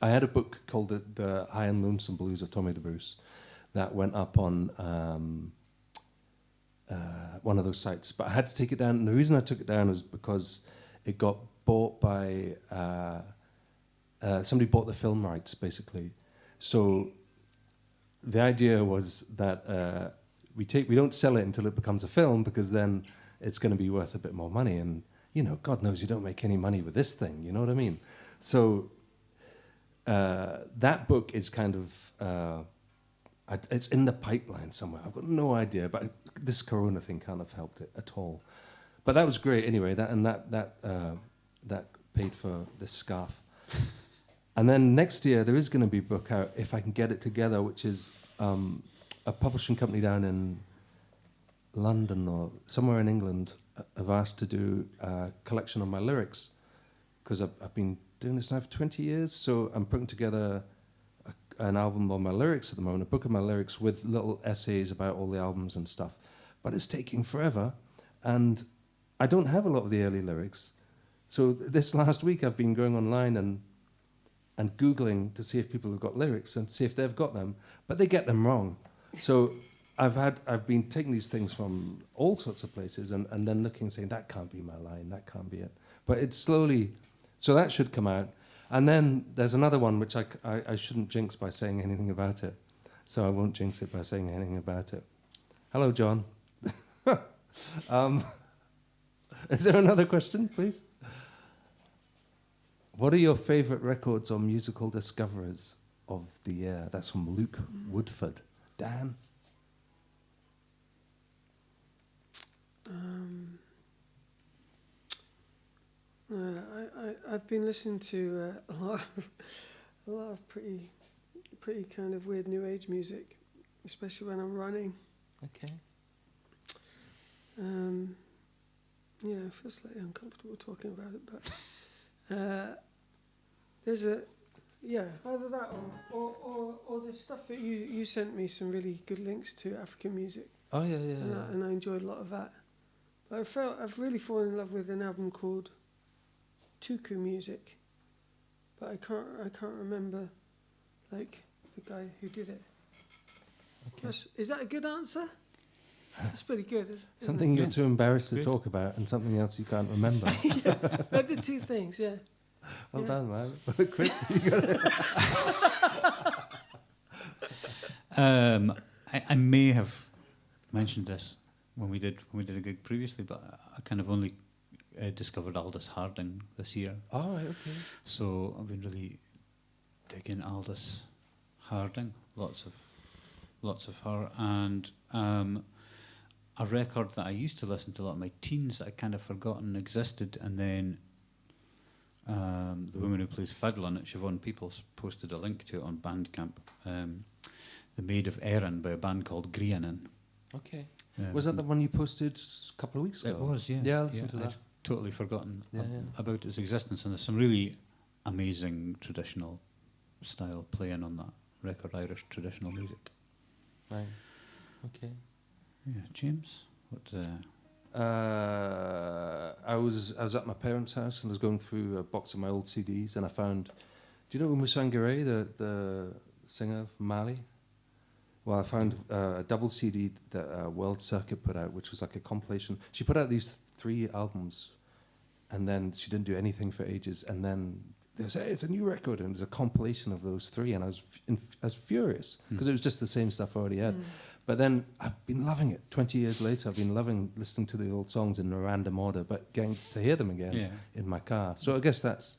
I had a book called the High and Lonesome Blues of Tommy the Bruce that went up on one of those sites, but I had to take it down, and the reason I took it down was because it got bought by somebody bought the film rights, basically. So the idea was that we don't sell it until it becomes a film, because then it's going to be worth a bit more money, and God knows you don't make any money with this thing, you know what I mean? So that book is kind of it's in the pipeline somewhere. I've got no idea, but this Corona thing can't have helped it at all. But that was great anyway. That paid for this scarf. And then next year there is going to be a book out, if I can get it together, which is a publishing company down in London or somewhere in England have asked to do a collection of my lyrics, because I've been doing this now for 20 years. So I'm putting together an album of my lyrics at the moment, a book of my lyrics with little essays about all the albums and stuff. But it's taking forever, and I don't have a lot of the early lyrics. So this last week I've been going online and Googling to see if people have got lyrics and see if they've got them, but they get them wrong. So I've been taking these things from all sorts of places and then looking and saying, that can't be my line, that can't be it. But it's slowly, so that should come out. And then there's another one which I shouldn't jinx by saying anything about it. So I won't jinx it by saying anything about it. Hello, John. Is there another question, please? What are your favourite records or musical discoveries of the year? That's from Luke Woodford. Dan? I've been listening to a lot of pretty kind of weird new age music, especially when I'm running. Okay. Yeah, I feel slightly uncomfortable talking about it, but there's either that or the stuff that you sent me some really good links to African music. Oh yeah. And I enjoyed a lot of that. But I've really fallen in love with an album called Tuku Music, but I can't remember like the guy who did it. Okay. Is that a good answer? That's pretty good. Isn't Something it? you're too embarrassed to Good. talk about, and something else you can't remember. Yeah, I did two things. Yeah. Well Yeah. done, man. KRIS, you got it. I may have mentioned this when we did a gig previously, but I kind of only discovered Aldous Harding this year. All right, okay. So I've been really digging Aldous Harding, lots of her, and a record that I used to listen to a lot in my teens that I kind of forgotten existed, and then the woman who plays fiddle on it, Siobhan Peoples, posted a link to it on Bandcamp. The Maid of Erin by a band called Grianan. Okay. Was that the one you posted a couple of weeks ago? It was, yeah. Yeah, I listened to that. I'd totally forgotten Yeah, about its existence, and there's some really amazing traditional style playing on that record, Irish traditional music. Right. Okay. Yeah, James, what? I was at my parents' house and I was going through a box of my old CDs and I found. Do you know Musangere, the singer from Mali? Well, I found a double CD that World Circuit put out, which was like a compilation. She put out these 3 albums, and then she didn't do anything for ages. And then they said, hey, it's a new record, and it was a compilation of those 3. And I was furious because it was just the same stuff I already had. But then I've been loving it. 20 years later, I've been loving listening to the old songs in a random order, but getting to hear them again in my car. So I guess that's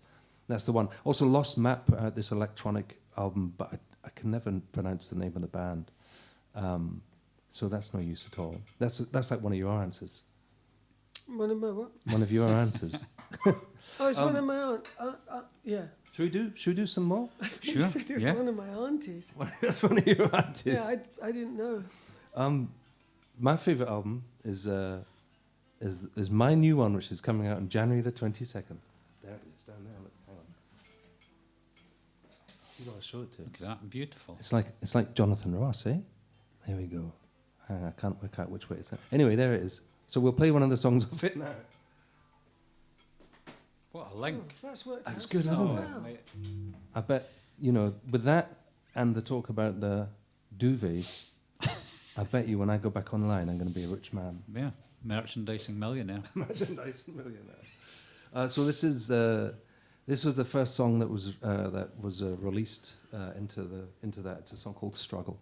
the one. Also, Lost Map put out this electronic album, but I can never pronounce the name of the band. So that's no use at all. That's like one of your answers. One of my what? One of your answers. Oh, it's one of my aunt. Yeah. Should we do some more? Sure. It was one of my aunties. That's one of your aunties. Yeah, I didn't know. My favorite album is my new one, which is coming out on January the 22nd. There it is. It's down there. Look, hang on. You gotta show it to. Look at that, beautiful. It's like Jonathan Ross, eh? There we go. I can't work out which way it's at. Anyway, there it is. So we'll play one of the songs of it now. What a link. Oh, that's worked That's out good, so isn't well. it? I bet, with that and the talk about the duvets, I bet you when I go back online, I'm going to be a rich man. Yeah, merchandising millionaire. Merchandising millionaire. So this was the first song that was released into that. It's a song called Struggle.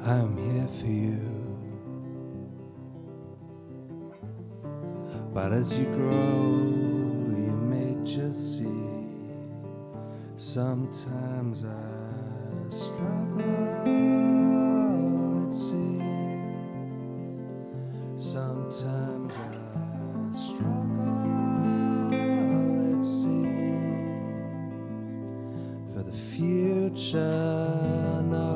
I'm here for you, but as you grow, you may just see. Sometimes I struggle, it seems. Sometimes I struggle, it seems. For the future, no.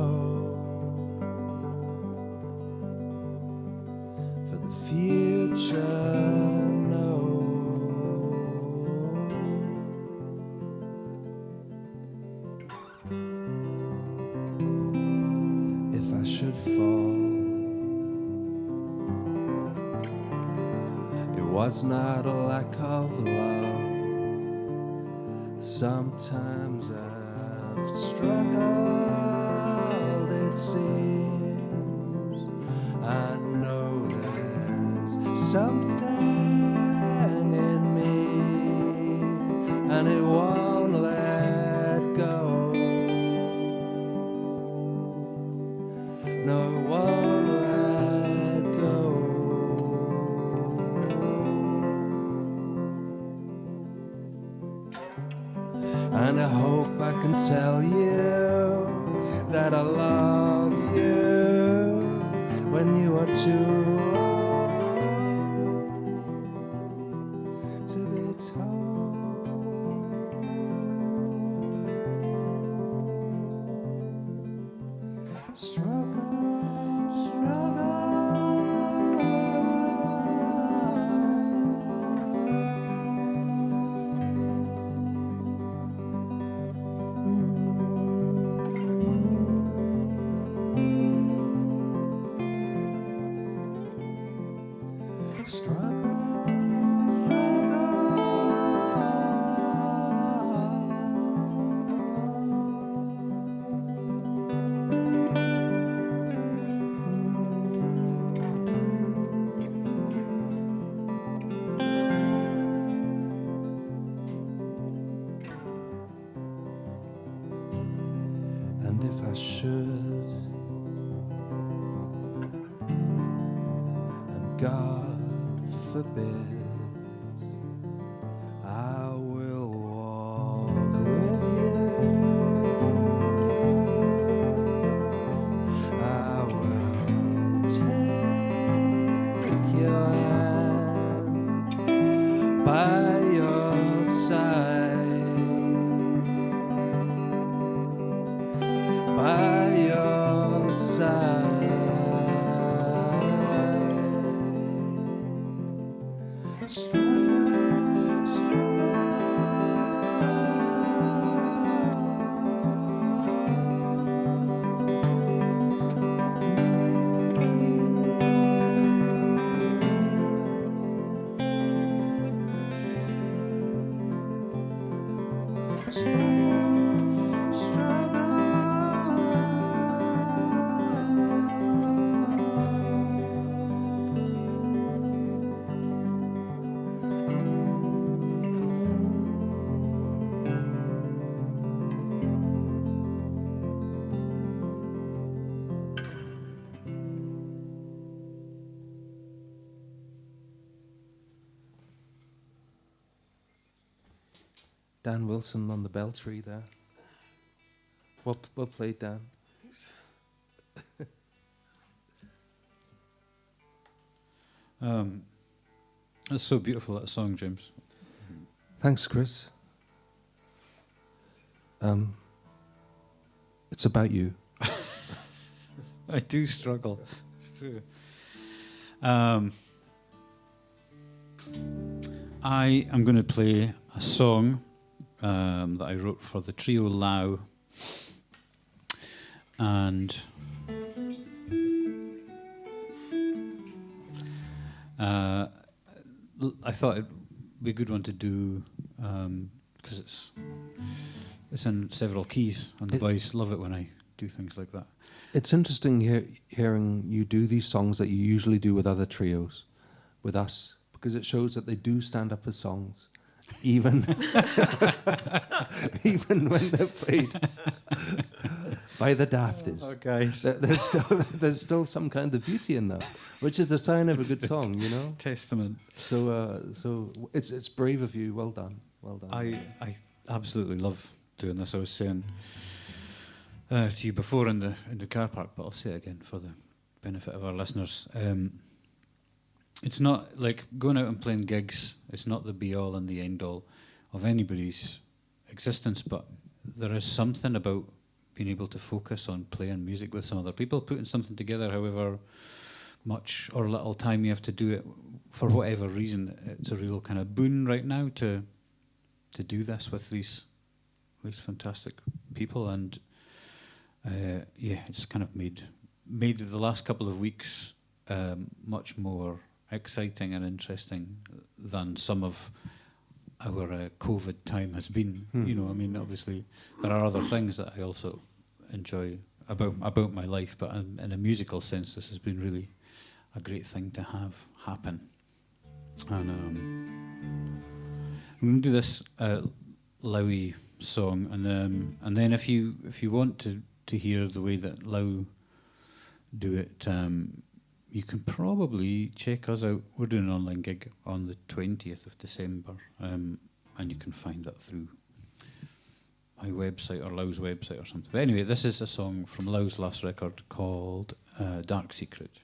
Future, no. If I should fall, it was not a lack of love. Sometimes I've struggled, it seems. I know something in me, and it won't let go. No, it won't let go. And I hope I can tell you that I love you when you are too struggle. God forbid. I will walk with you. I will take your hand by your side, by your side. Dan Wilson on the bell tree there. What played Dan? That's so beautiful, that song, James. Thanks, Chris. It's about you. I do struggle. It's true. I am going to play a song that I wrote for the trio Lau, and I thought it'd be a good one to do because it's in several keys, and the boys love it when I do things like that. It's interesting hearing you do these songs that you usually do with other trios, with us, because it shows that they do stand up as songs, even even when they're played by the Dafties. Okay. There's still some kind of beauty in that, which is a sign of a good song, you know. Testament. So it's brave of you. Well done. Well done. I absolutely love doing this. I was saying to you before in the car park, but I'll say it again for the benefit of our listeners. It's not like going out and playing gigs. It's not the be all and the end all of anybody's existence, but there is something about being able to focus on playing music with some other people, putting something together, however much or little time you have to do it for whatever reason. It's a real kind of boon right now to do this with these fantastic people, and it's kind of made the last couple of weeks much more exciting and interesting than some of our COVID time has been. You know, I mean, obviously there are other things that I also enjoy about my life, but in a musical sense, this has been really a great thing to have happen. And I'm going to do this Lowy song, and then if you want to hear the way that Low do it, you can probably check us out. We're doing an online gig on the 20th of December, and you can find that through my website or Low's website or something. But anyway, this is a song from Low's last record called Dark Secret.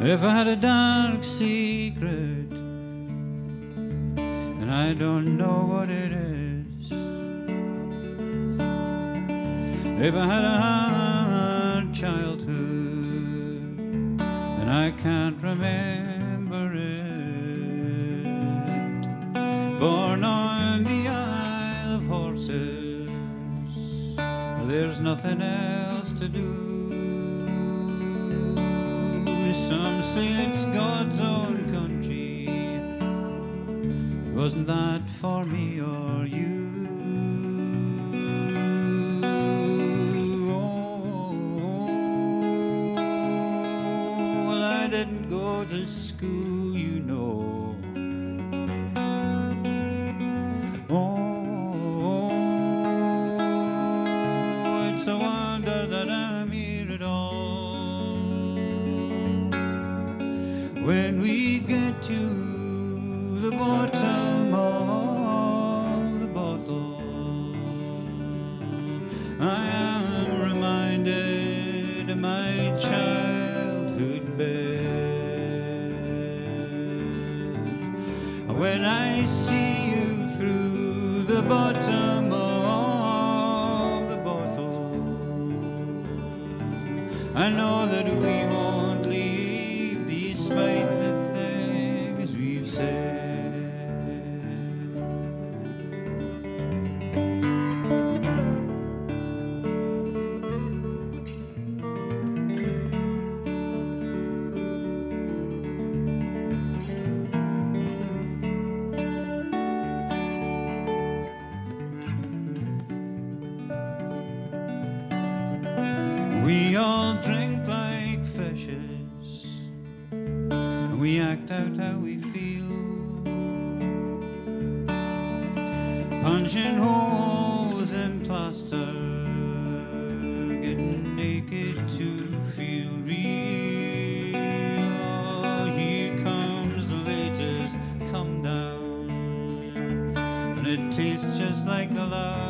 If I had a dark secret and I don't know what it is, if I had a childhood, and I can't remember it. Born on the Isle of Horses, there's nothing else to do. Some say it's God's own country. Wasn't that for me or you? Well, I didn't go to school, you know. It's a wonder that I'm here at all. When we get to the bottom of the bottle, I am reminded of my childhood bed. When I see you through the bottom of the bottle, I know that we won't leave despite the things we've said. We all drink like fishes, and we act out how we feel, punching holes in plaster, getting naked to feel real. Oh, here comes the latest come down, and it tastes just like the last.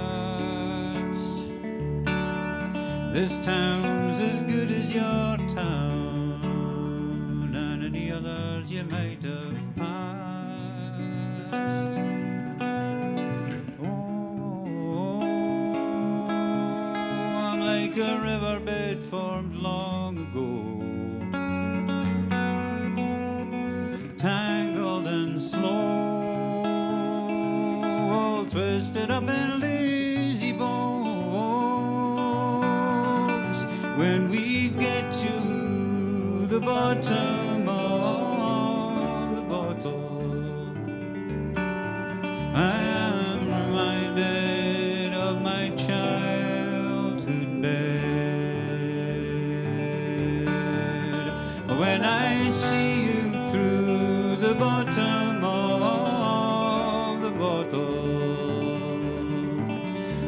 This town's as good as your town, and any others you might have passed. Oh, I'm like a riverbed formed long ago, tangled and slow, all twisted up in lazy bones. When we get to the bottom of the bottle, I am reminded of my childhood bed. When I see you through the bottom of the bottle,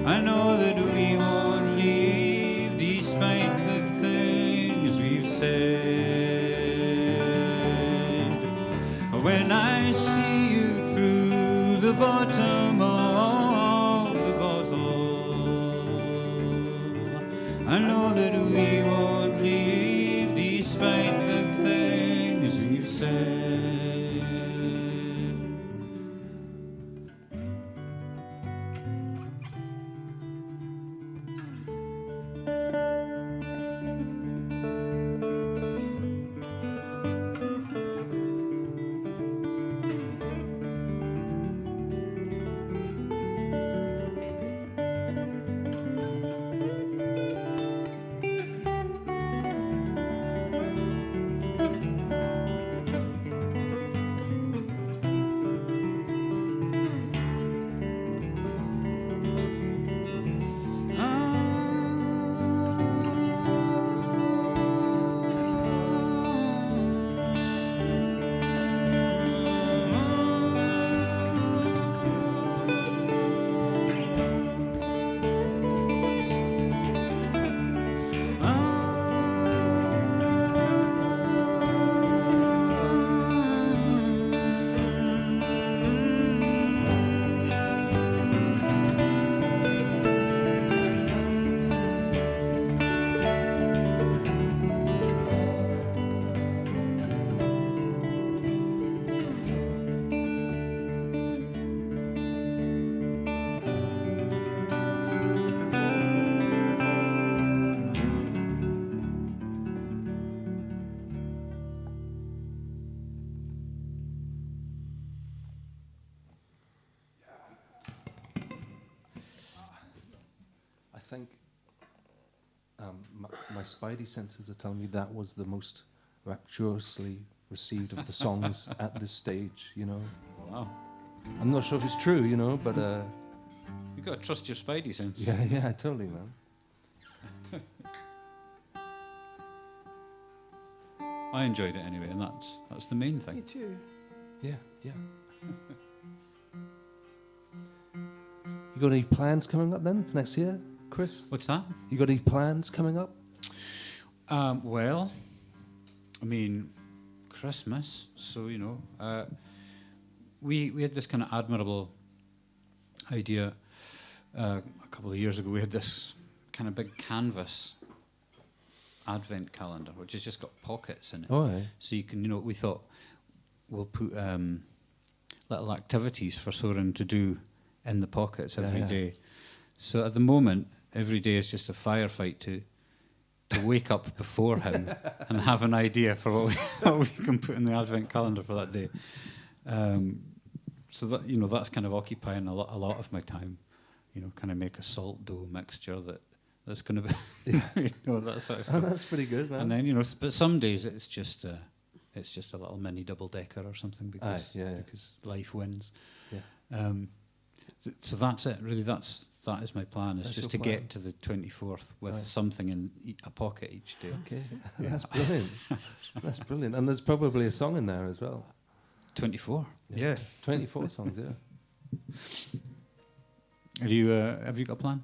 I know that we won't leave despite the things we've said. When I see you through the bottom of the bottle, I know that we won't leave despite the things we've said. I think my spidey senses are telling me that was the most rapturously received of the songs at this stage, you know. Wow. I'm not sure if it's true, you know, but You got to trust your spidey sense. yeah, totally, man. I enjoyed it anyway, and that's the main Me thing. too. Yeah. You got any plans coming up then for next year, Chris? What's that? You got any plans coming up? Well, I mean, Christmas. So we had this kind of admirable idea a couple of years ago. We had this kind of big canvas advent calendar, which has just got pockets in it. Oh, aye. So you can, we thought we'll put little activities for Soren to do in the pockets every day. So at the moment, every day is just a firefight to wake up before him and have an idea for what we can put in the advent calendar for that day. So that that's kind of occupying a lot of my time. Kind of make a salt dough mixture that's going to be that sort of stuff. Oh, that's pretty good, man. And then but some days it's just a little mini double decker or something because life wins. Yeah. So that's it. Really, that is my plan. It's That's just your to plan. get to the 24th with Right. something in a pocket each day. Okay, that's brilliant. That's brilliant. And there's probably a song in there as well. 24. Yeah. 24 songs, yeah. Have you got a plan?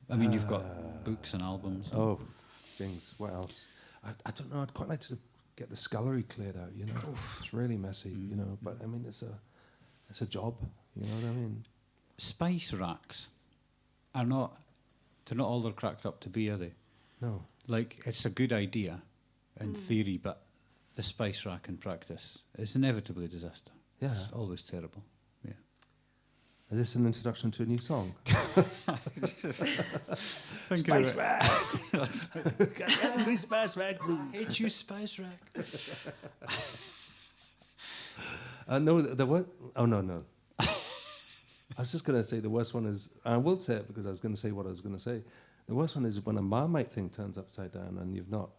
I mean, you've got books and albums. Oh, things. What else? I don't know. I'd quite like to get the scullery cleared out. It's really messy. But I mean, it's a job. You know what I mean? Spice racks they're not all they're cracked up to be, are they? No. Like, it's a good idea in theory, but the spice rack in practice is inevitably a disaster. Yeah. It's always terrible. Yeah. Is this an introduction to a new song? Spice rack. Angry spice rack blues. Hate you, spice rack. No, the what? Oh no. I was just going to say the worst one is, and I will say it because I was going to say what I was going to say. The worst one is when a Marmite thing turns upside down and you've not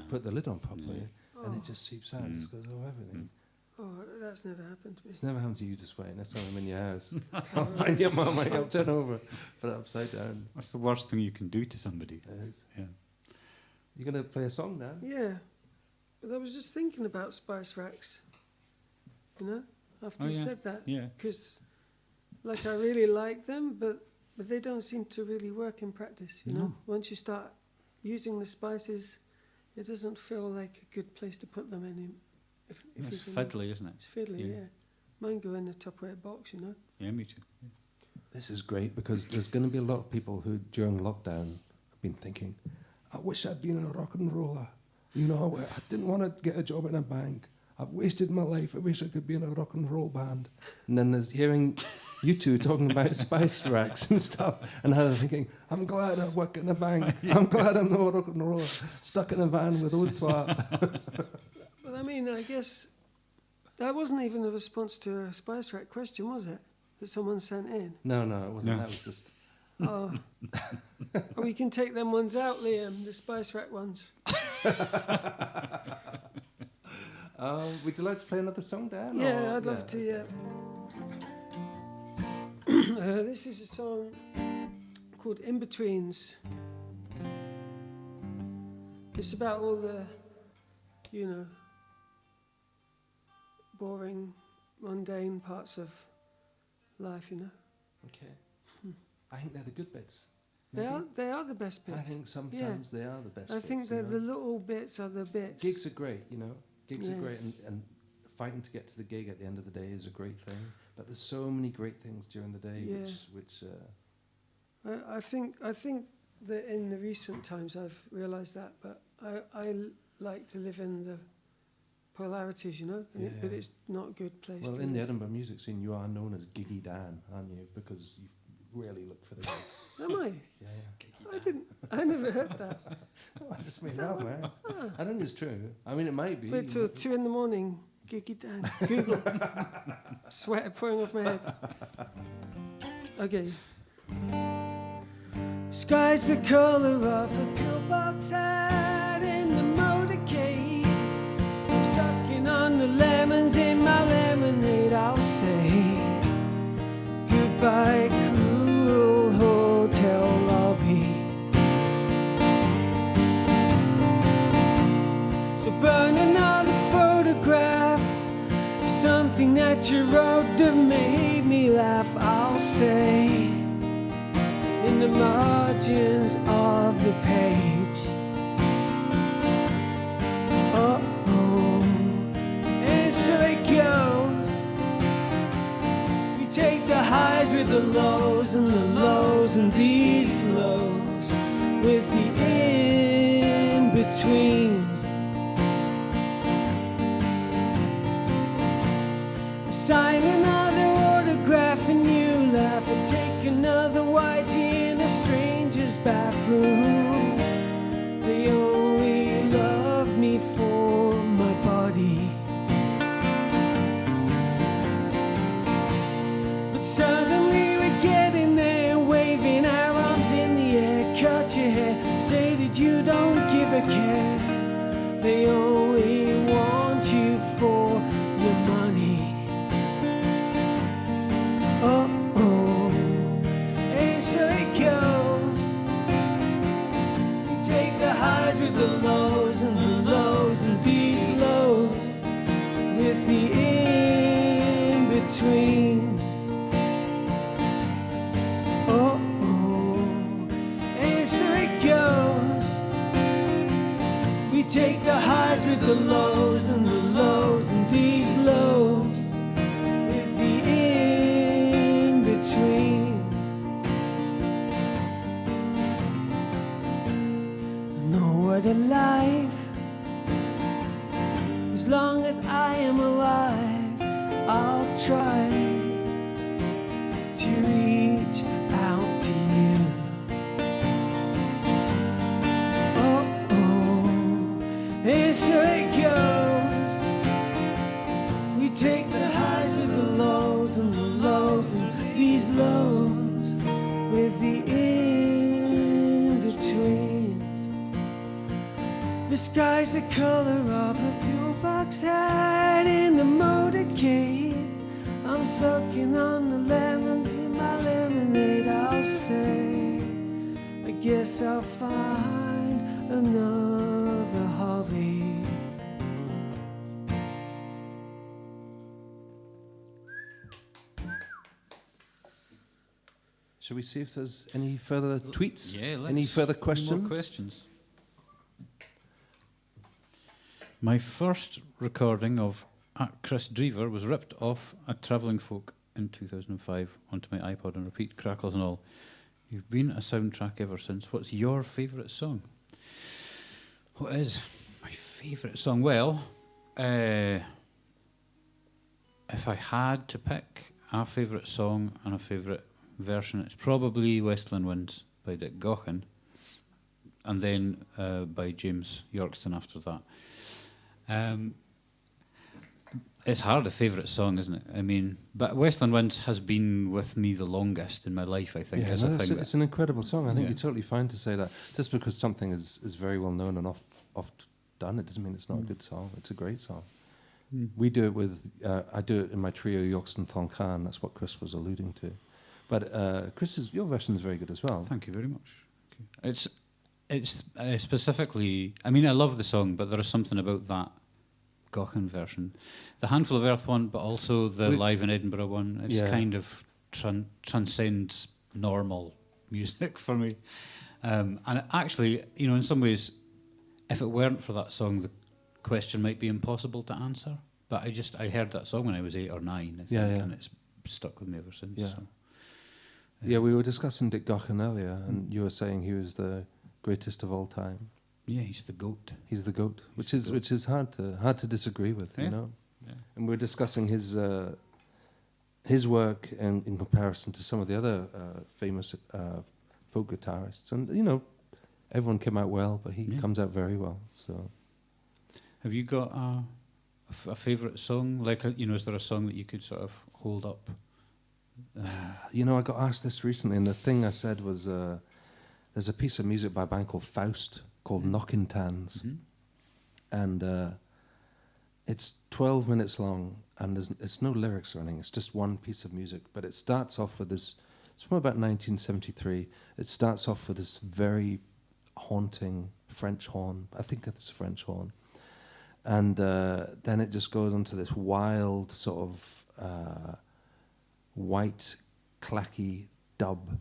put the lid on properly, and it just seeps out. It just goes over everything. Oh, that's never happened to me. It's never happened to you this way. Next time I'm in your house, I'll find your Marmite. I'll turn over, put it upside down. That's the worst thing you can do to somebody. It is. Yeah. You going to play a song, Dan? Yeah, but I was just thinking about spice racks. After you said that, Yeah. because I really like them, but they don't seem to really work in practice. No. Once you start using the spices, it doesn't feel like a good place to put them in. If It's you can- fiddly, isn't it? It's fiddly, yeah. Mine go in the Tupperware box, Yeah, me too. Yeah. This is great because there's going to be a lot of people who, during lockdown, have been thinking, I wish I'd been a rock and roller. I didn't want to get a job in a bank. I've wasted my life. I wish I could be in a rock and roll band. And then there's hearing you two talking about spice racks and stuff, and how they're thinking, I'm glad I work in a bank. I'm glad I'm not a rock and roller, stuck in a van with old twat. Well, I mean, I guess that wasn't even a response to a spice rack question, was it? That someone sent in. No, it wasn't. No. That was just... Oh. Oh, we can take them ones out, Liam, the spice rack ones. Would you like to play another song, Dan? Yeah, or- I'd love to, yeah. This is a song called In Betweens. It's about all the, boring, mundane parts of life, Okay. I think they're the good bits. They Maybe. are the best bits. I think sometimes they are the best I bits. think you that the know. little bits are the bits. Gigs are great, Gigs are Yeah. great, and fighting to get to the gig at the end of the day is a great thing. But there's so many great things during the day, Yeah. which I think that in the recent times I've realised that, but I like to live in the polarities, but it's not a good place well, to in the live. Edinburgh music scene, you are known as Giggy Dan, aren't you? Because you really look for the gigs. Am I? Yeah. I never heard that. I just made that up, man. I don't know if it's true. I mean, it might be. Wait till 2 a.m, Giggy Dan. Google. Sweat pouring off my head. Okay. Sky's the color of a pillbox hat in the motorcade. I'm sucking on the lemons in my lemonade. I'll say goodbye, cruel hotel lobby. So burn another photograph, something that you wrote that made me laugh. I'll say in the margins of the page. Uh-oh, and so it goes. We take the highs with the lows, and the lows and these lows with the in-betweens. Sign another autograph and you laugh, and take another white tea in a stranger's bathroom. They only love me for my body, but suddenly we're getting there, waving our arms in the air. Cut your hair, say that you don't give a care. They only want you for your money. Uh-oh, and so it goes. We take the highs with the lows, and the lows and these lows with the in-betweens. Uh-oh, and so it goes. We take the highs with the lows, and the lows and these lows with the in-between. I know what a life. As long as I am alive, I'll try to reach out to you. Uh-oh, and so it goes. We take the highs with the lows, and the lows and these lows with the in-betweens. The sky's the color of a pillbox hat in the motorcade. I'm sucking on the lemons in my lemonade. I'll say, I guess I'll find another hobby. Shall we see if there's any further tweets? Yeah, let's. Any further questions? More questions. My first recording of KRIS DREVER was ripped off at Travelling Folk in 2005 onto my iPod and repeat, crackles and all. You've been a soundtrack ever since. What's your favourite song? What is my favourite song? Well, if I had to pick a favourite song and a favourite version, it's probably Westland Winds by Dick Gaughan, and then by James Yorkston after that. It's hard, a favourite song, isn't it? I mean, but Westland Winds has been with me the longest in my life, I think. Yeah, as no, a thing it's an incredible song. I think Yeah. you're totally fine to say that. Just because something is very well known and oft done, it doesn't mean it's not a good song. It's a great song. We do it with, I do it in my trio, Yorkston Thonkan. That's what KRIS was alluding to. But KRIS, your version is very good as well. Thank you very much. Okay. It's specifically, I mean, I love the song, but there is something about that Gaughan version. The Handful of Earth one, but also the live in Edinburgh one. It's kind of transcends normal music for me. And actually, you know, in some ways, if it weren't for that song, the question might be impossible to answer. But I heard that song when I was 8 or 9, I think, and it's stuck with me ever since. Yeah. So. Yeah, we were discussing Dick Gaughan earlier, and you were saying he was the greatest of all time. Yeah, he's the GOAT. He's the GOAT, which is hard to disagree with, you know. Yeah. And we were discussing his work and in comparison to some of the other famous folk guitarists, and you know, everyone came out well, but he comes out very well. So, have you got a favourite song? Like, you know, is there a song that you could sort of hold up? you know, I got asked this recently, and the thing I said was, there's a piece of music by a band called Faust called Knockin' Tans. And it's 12 minutes long, and it's no lyrics or anything. It's just one piece of music. But it starts off with this, it's from about 1973. It starts off with this very haunting French horn. I think it's a French horn. And then it just goes on to this wild sort of white, clacky dub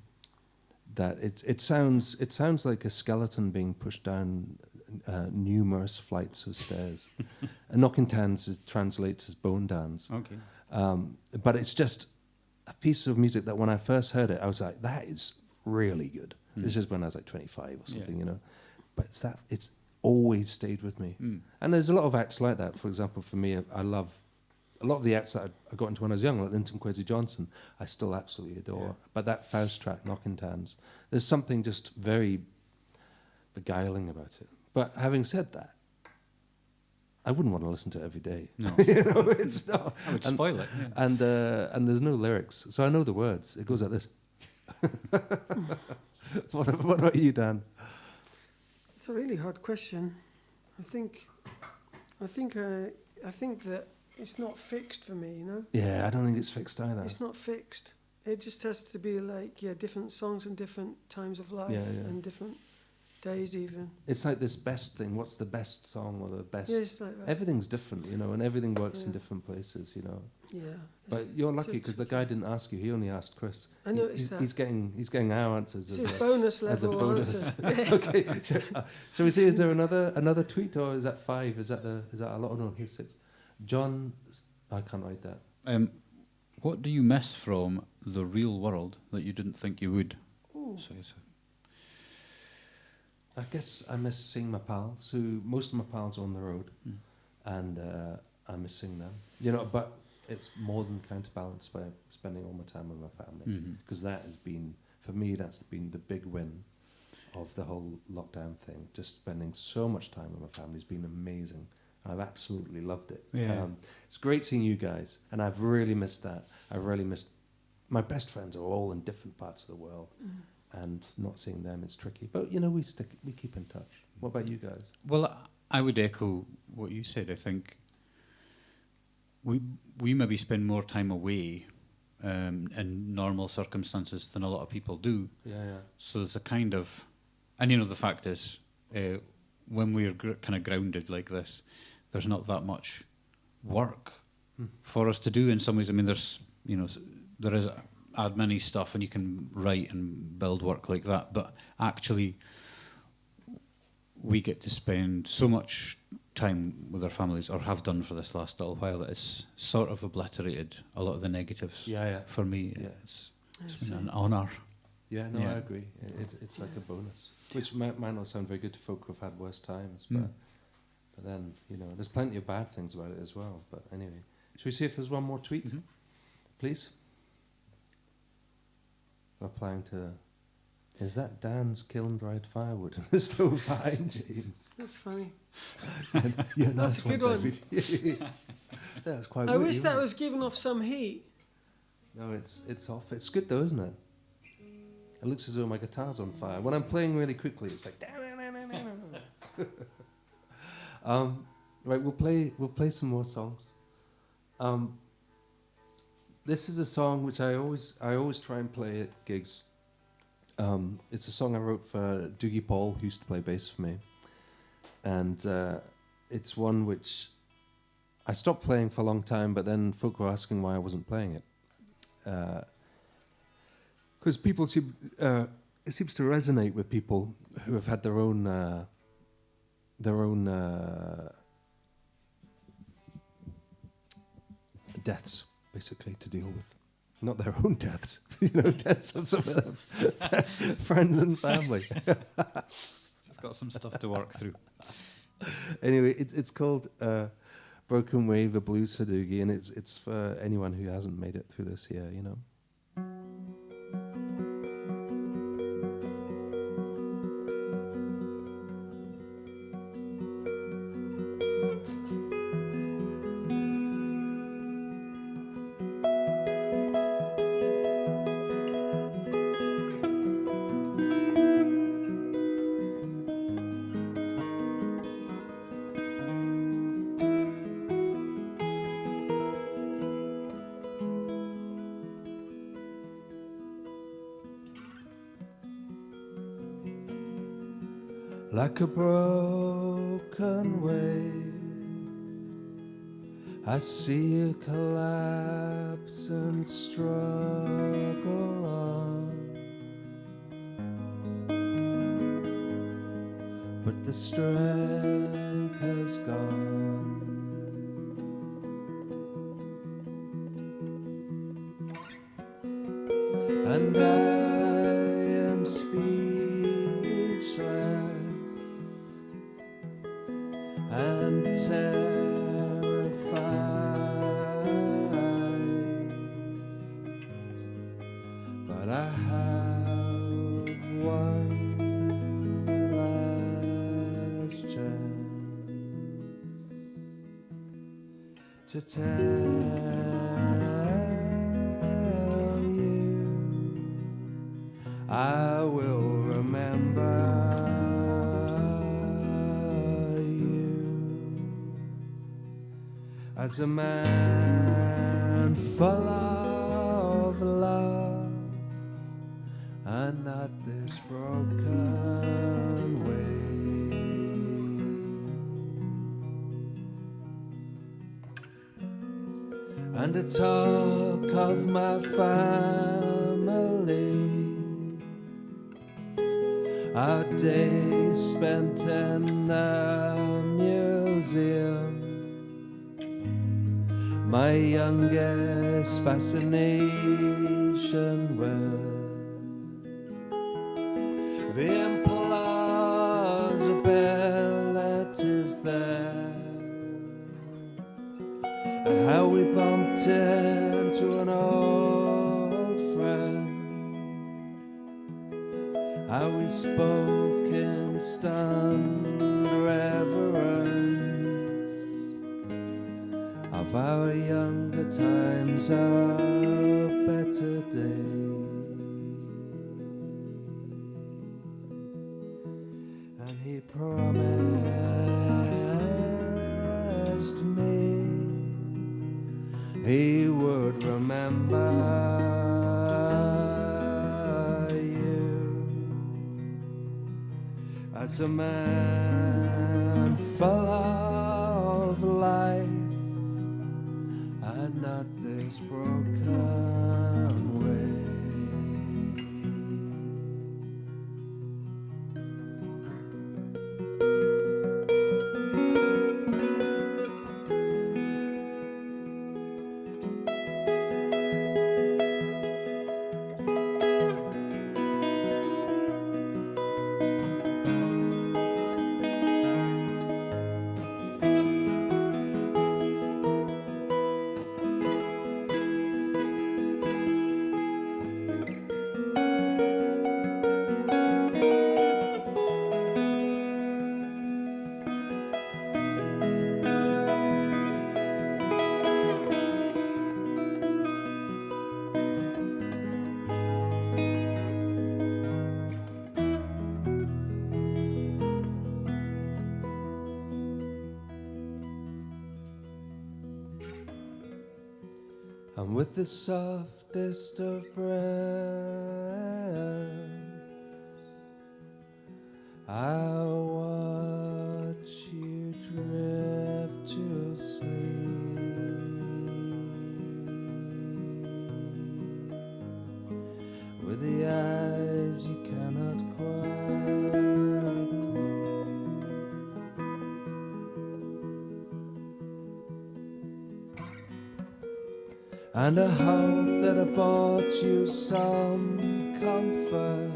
that it sounds like a skeleton being pushed down numerous flights of stairs. And Knockin' Tans translates as bone dance. Okay. But it's just a piece of music that when I first heard it, I was like, that is really good. This is when I was like 25 or something, you know. But it's always stayed with me. And there's a lot of acts like that. For example, for me, I love a lot of the acts that I got into when I was young, like Linton Kwesi Johnson, I still absolutely adore. Yeah. But that Faust track, Knockin' Tans, there's something just very beguiling about it. But having said that, I wouldn't want to listen to it every day. No. You know, it's not. I would spoil it. Yeah. And there's no lyrics, so I know the words. It goes like this. What about you, Dan? It's a really hard question. I think that it's not fixed for me, you know? Yeah, I don't think it's fixed either. It's not fixed. It just has to be like, different songs and different times of life and different days even. It's like this best thing. What's the best song or the best? Yeah, it's like that. Everything's different, you know, and everything works in different places, you know. Yeah. But you're lucky because the guy didn't ask you. He only asked Chris. I noticed that. He's getting our answers It's as his a bonus as a level bonus. answer. Okay. Shall we see? Is there another tweet, or is that 5? Is that a lot? Oh, no, here's 6. John, I can't write that. What do you miss from the real world that you didn't think you would? So I guess I miss seeing my pals. Who most of my pals are on the road, and I miss seeing them. You know, but it's more than counterbalanced by spending all my time with my family, because that has been, for me, that's been the big win of the whole lockdown thing. Just spending so much time with my family has been amazing. I've absolutely loved it. Yeah. It's great seeing you guys, and I've really missed that. I've really missed, my best friends are all in different parts of the world, and not seeing them is tricky. But, you know, we keep in touch. What about you guys? Well, I would echo what you said. I think we maybe spend more time away in normal circumstances than a lot of people do. Yeah. So there's a kind of, and you know, the fact is, when we're kind of grounded like this, there's not that much work for us to do in some ways. I mean, there's, you know, there is admin-y stuff and you can write and build work like that, but actually we get to spend so much time with our families, or have done for this last little while, that it's sort of obliterated a lot of the negatives. Yeah. For me, Yeah. it's been an honour. Yeah, no, Yeah. I agree. It's like a bonus, which might not sound very good to folk who've had worse times, but then, you know, there's plenty of bad things about it as well. But anyway, should we see if there's one more tweet, please? Replying to, is that Dan's kiln-dried firewood in the stove behind James? That's funny. Yeah, That's a good one. David. That's quite. I witty, wish that isn't it? was giving off some heat. No, it's off. It's good though, isn't it? It looks as though my guitar's on fire. When I'm playing really quickly, it's like. Right, we'll play some more songs. This is a song which I always try and play at gigs. It's a song I wrote for Doogie Paul, who used to play bass for me, and it's one which I stopped playing for a long time, but then folk were asking why I wasn't playing it. Because people it seems to resonate with people who have had their own deaths, basically, to deal with. Not their own deaths, you know, deaths of some of them, friends and family. It's got some stuff to work through. Anyway, it's called Broken Wave, a Blues for Doogie, and it's for anyone who hasn't made it through this year, you know. like a broken wave. I see you collapse and struggle on, but the strength has gone. And I am speechless and terrified, but I have one last chance to tell you I will remember you as a man full of love and not this broken way. And to talk of my family, our days spent in the museum, my youngest fascination with the implausibilities there, and how we bumped into an old friend, how we spoke in stunned reverence of our younger times, our better days. And he promised me he would remember as a man full of life and not this broken way. And with the softest of breath, I'll watch you drift to sleep with the eyes you cannot quite close, and I hope that I brought you some comfort,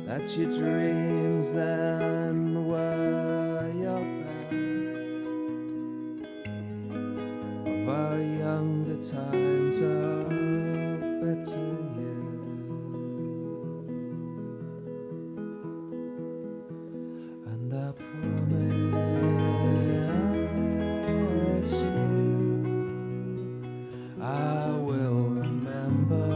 that your dreams then were your best, of our younger times, our better years. And I promise you I will remember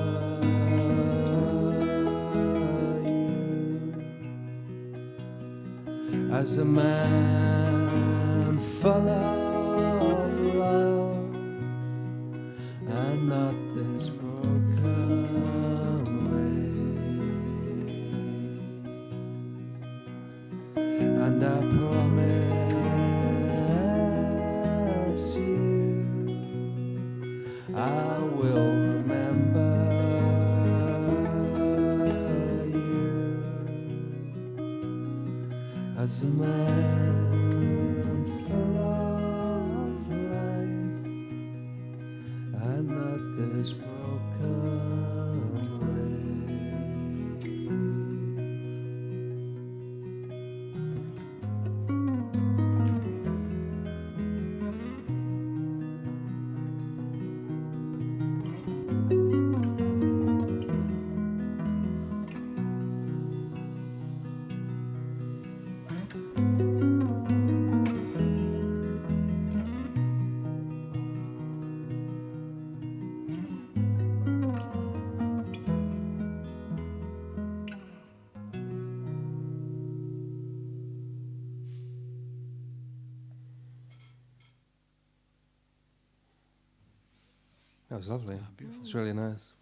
as a man full of love and not this broken way. And I promise you I will remember you as a man full of life and not this broken way. That was lovely. Beautiful. It's really nice.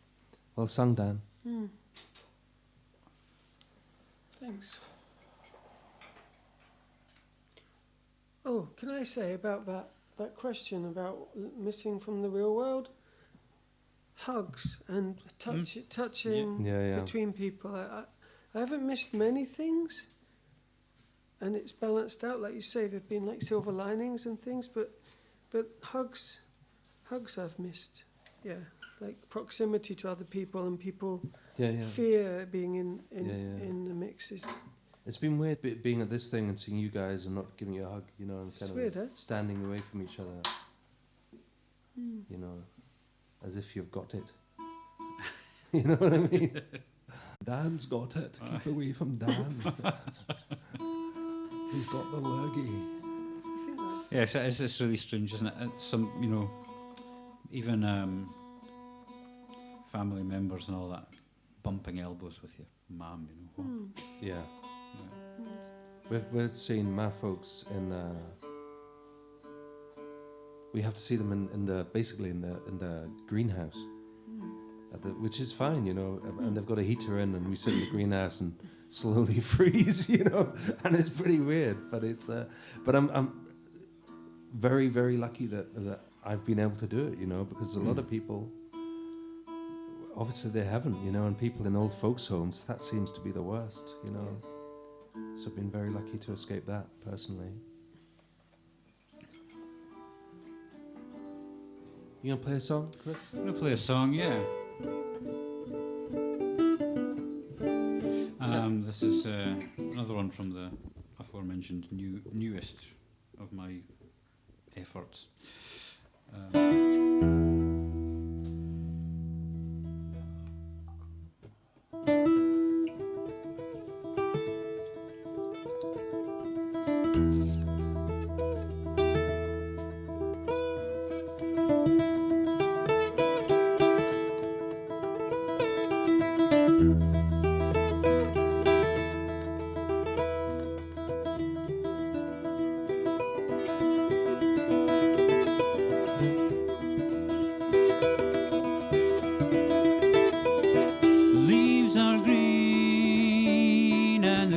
Well sung, Dan. Thanks. Oh, can I say about that question about missing from the real world? Hugs and touching Yeah. between people. I haven't missed many things, and it's balanced out. Like you say, there've been like silver linings and things, but hugs I've missed. Yeah, like proximity to other people and people. Yeah. Fear being in Yeah. the mix is It's been weird being at this thing and seeing you guys and not giving you a hug, you know, and It's kind of weird, eh? standing away from each other. You know, as if you've got it. You know what I mean? Dan's got it. Keep away from Dan. He's got the lurgy. I think that's Yes, it's really strange, isn't it? Some, you know, even family members and all that, bumping elbows with your mum, you know. What? Yeah. We've seen my folks in. We have to see them in the greenhouse, which is fine, you know. And they've got a heater in, and we sit in the greenhouse and slowly freeze, you know. And it's pretty weird, but it's. But I'm very, very lucky that I've been able to do it, you know, because a lot of people. Obviously they haven't, you know, and people in old folks' homes, that seems to be the worst, you know. So I've been very lucky to escape that, personally. You gonna play a song, Chris? I'm going to play a song, yeah. This is another one from the aforementioned newest of my efforts.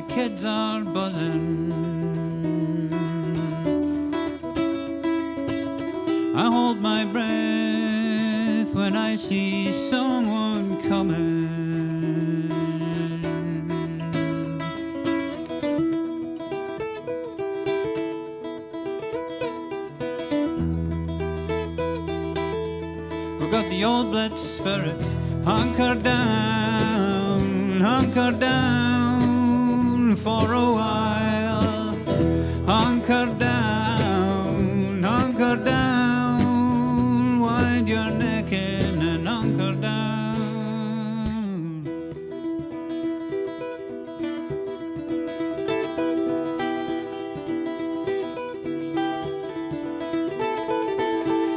Kids are buzzing. I hold my breath when I see someone coming. We've got the old blood spirit. Hunker down for a while. Hunker down, wind your neck in and hunker down.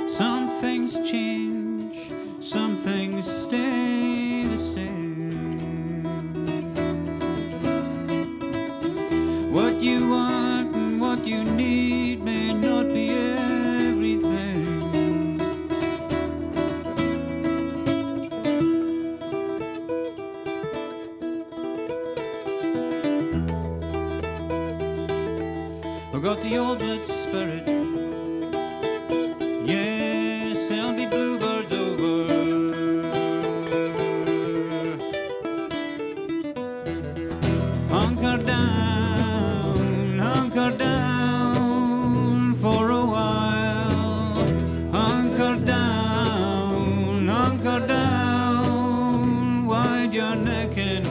Some things change, some things stay the same. What you want and what you need may not be everything. got the old blood spirit. Yes, there'll be bluebirds over. Hunker down for a while. Hunker down, wide your neck and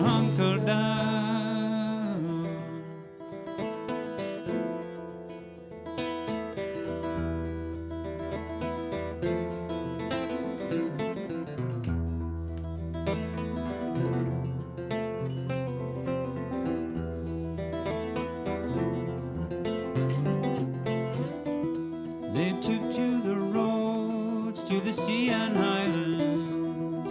hunker down. They took to the roads, to the sea and highlands,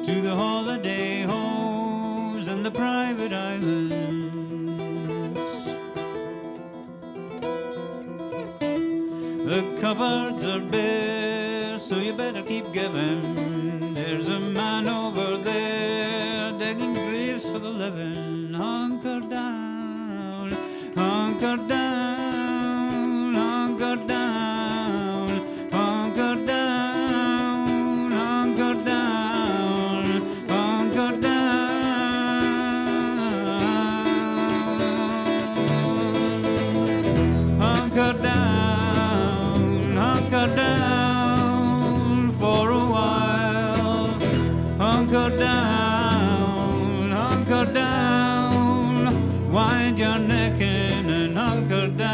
to the holiday homes and the private islands. The cupboards are bare, so you better keep giving. There's a man over there digging graves for the living. Hunker down, hunker down, hunker down, hunker down, hunker down, hunker down, hunker down, hunker down for a while. Hunker down, wind your neck in and hunker down.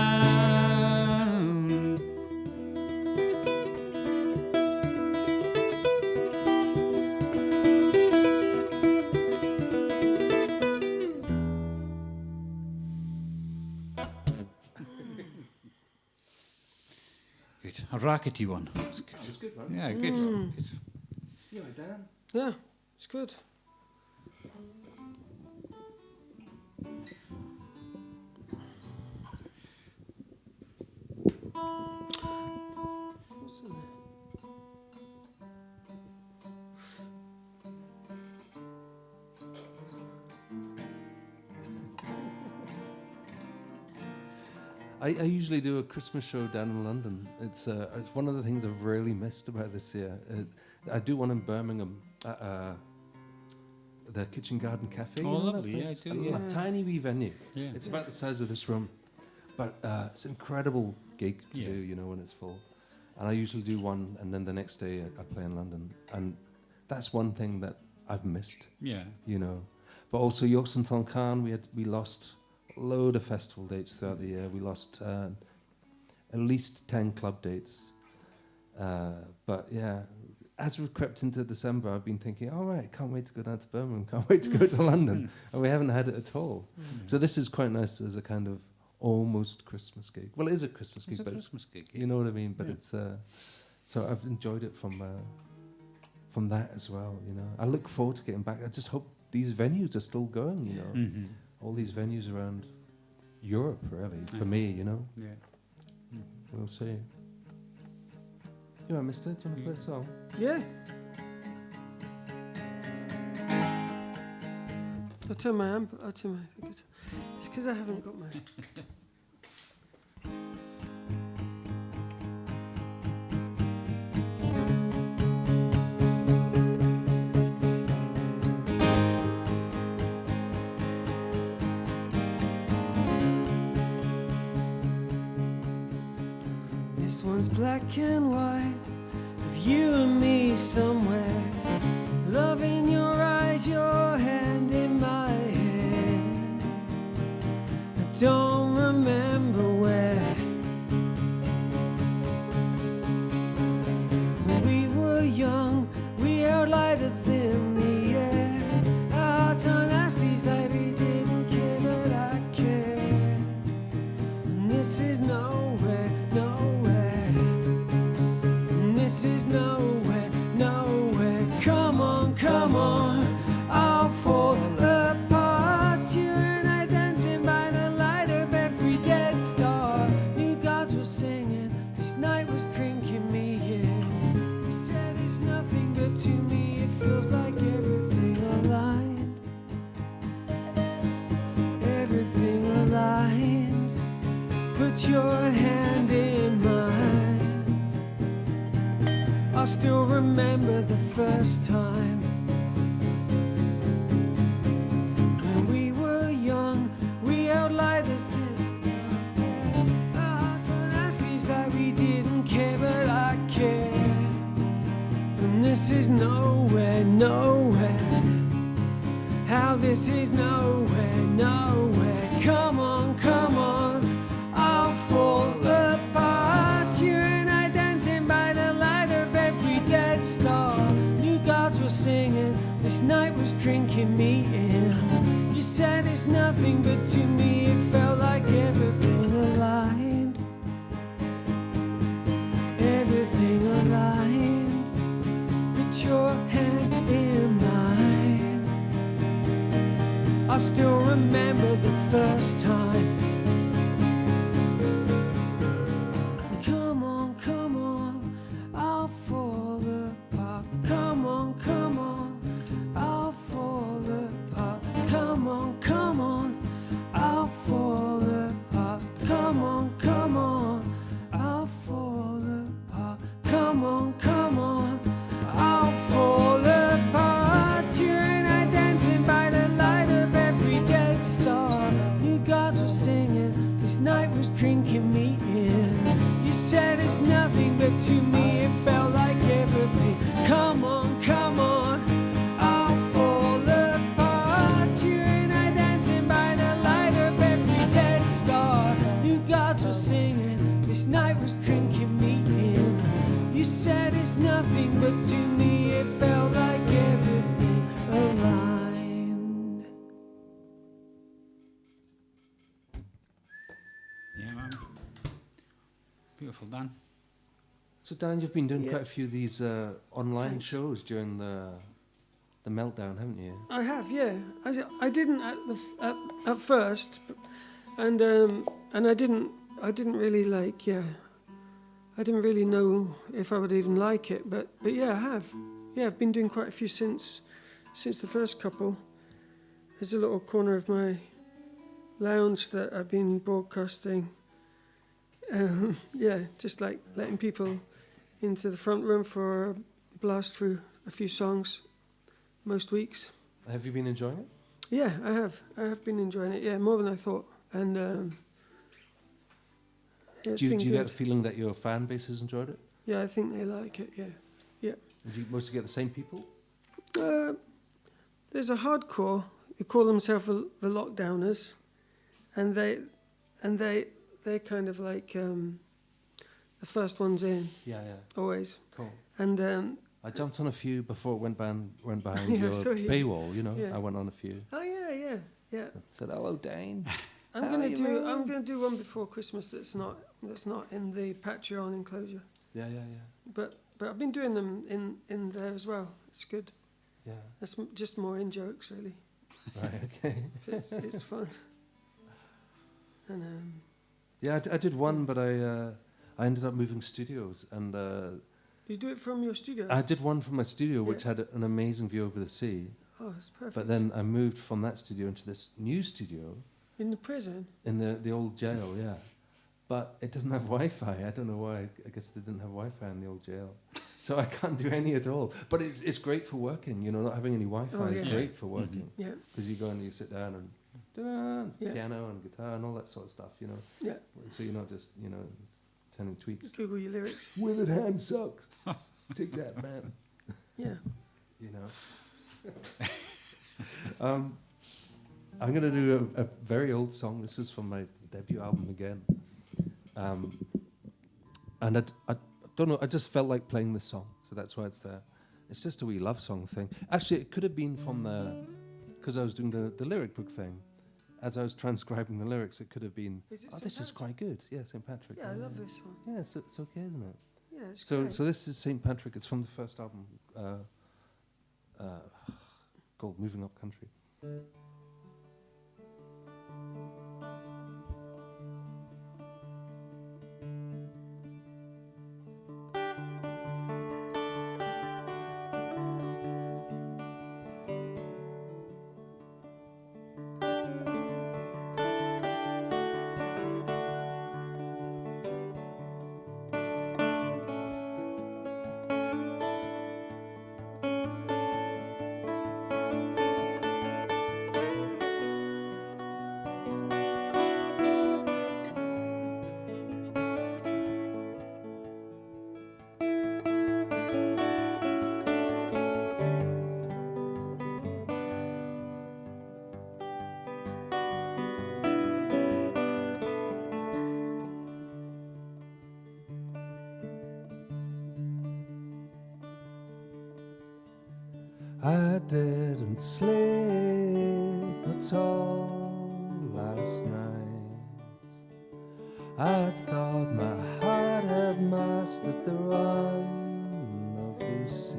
Good, a rackety one. That's good. It's good, right? Yeah, good. Good. You like Dan? Yeah, it's good. I usually do a Christmas show down in London. It's one of the things I've really missed about this year. I do one in Birmingham at the Kitchen Garden Cafe. Oh, you know that lovely, yeah, place? I do, A tiny wee venue. Yeah. It's about the size of this room, but it's an incredible gig to Yeah. do, you know, when it's full. And I usually do one, and then the next day I play in London. And that's one thing that I've missed, Yeah. you know. But also Yorkshton Thoncan, we lost a load of festival dates throughout the year. We lost at least 10 club dates. But yeah, as we've crept into December, I've been thinking, all right, can't wait to go down to Birmingham, can't wait to go to London. And we haven't had it at all. So this is quite nice as a kind of almost Christmas gig. Well, it is a Christmas gig, It's a but Christmas gig. you know what I mean? But Yeah. it's so I've enjoyed it from that as well, you know. I look forward to getting back. I just hope these venues are still going, you know. Mm-hmm. All these venues around Europe, really, for Yeah. me, you know. Yeah. We'll see. You know, mister, do you want to play a song? Yeah. I'll turn my amp. I'll turn my. It's because I haven't got my. This one's black and white of you and me somewhere. Love in your eyes, your hand in my hand. I don't remember where. When we were young, we held lighters in the air. Our hearts on our sleeves like we didn't care, but I care. And this is nowhere, nowhere. And this is nowhere, nowhere. Come on, come on, I'll fall apart. You and I dancing by the light of every dead star. New gods were singing, this night was drinking me in. We said it's nothing, but to me it feels like everything aligned. put your hand in mine. I still remember the first time when we were young. We held lighters in our hearts on our sleeves like we didn't care, but I care. And this is nowhere, nowhere. How this is nowhere, nowhere. Come on, come on, I'll fall apart. You and I dancing by the light of every dead star. New gods were singing, this night was drinking me in. You said it's nothing, but to me it felt like everything aligned. Everything aligned. Put your hand in mine. I still remember the first time. Come on, come on, I'll fall apart. Come on, come on, I'll fall apart. Come on, come on, I'll fall apart. Come on, come on, I'll fall apart. Come on, come on, I'll fall apart. You and I dancing by the light of every dead star. New gods were singing, this night was drinking me in. You said it's nothing, but to me it felt like everything. Come on, come on, I'll fall apart. You and I dancing by the light of every dead star. New gods were singing, this night was drinking me in. You said it's nothing, but to me it felt like everything aligned. Yeah, man. Beautiful, Dan. So Dan, you've been doing Yeah. quite a few of these online Thanks. shows during the meltdown, haven't you? I have, yeah. I didn't at first, and I didn't really like, yeah. I didn't really know if I would even like it, but yeah, I have. Yeah, I've been doing quite a few since the first couple. There's a little corner of my lounge that I've been broadcasting. Yeah, just like letting people into the front room for a blast through a few songs most weeks. Have you been enjoying it? Yeah, I have. I have been enjoying it. Yeah, more than I thought. And yeah, it's Do been you get good. the feeling that your fan base has enjoyed it? Yeah, I think they like it. Yeah. Do you mostly get the same people? There's a hardcore who call themselves the Lockdowners, and they're kind of like the first ones in Yeah, always. cool. And I jumped on a few before it went behind Yeah, your so you- paywall. You know, yeah. I went on a few. oh yeah. Said hello, Dane. I'm How gonna are you, do. man? I'm gonna do one before Christmas. That's not in the Patreon enclosure. Yeah. But I've been doing them in there as well. It's good. Yeah. That's just more in jokes, really. Right. Okay. It's fun. And Yeah, I did one, but I ended up moving studios, and you do it from your studio. I did one from my studio, which Yeah. had an amazing view over the sea. Oh, it's perfect. But then I moved from that studio into this new studio in the prison. in the old jail. Yeah, but it doesn't have Wi-Fi. I don't know why. I guess they didn't have Wi-Fi in the old jail, so I can't do any at all. But it's great for working. You know, not having any Wi-Fi Oh, is yeah. great for working Yeah. because you go and you sit down and Yeah. piano and guitar and all that sort of stuff. You know, Yeah. so you're not just turning tweaks. Google your lyrics. Withered hand sucks. Take that, man. Yeah. You know. I'm going to do a very old song. This was from my debut album again. And I don't know, I just felt like playing this song, so that's why it's there. It's just a wee love song thing. Actually, it could have been from because I was doing the lyric book thing. As I was transcribing the lyrics, it could have been, Is it oh, St. this is Patrick? quite good. Yeah, St. Patrick. Yeah, I love this one. Yeah, it's okay, isn't it? Yeah, it's So great. so this is St. Patrick. It's from the first album called Moving Up Country. I didn't sleep at all last night. I thought my heart had mastered the run of the sea,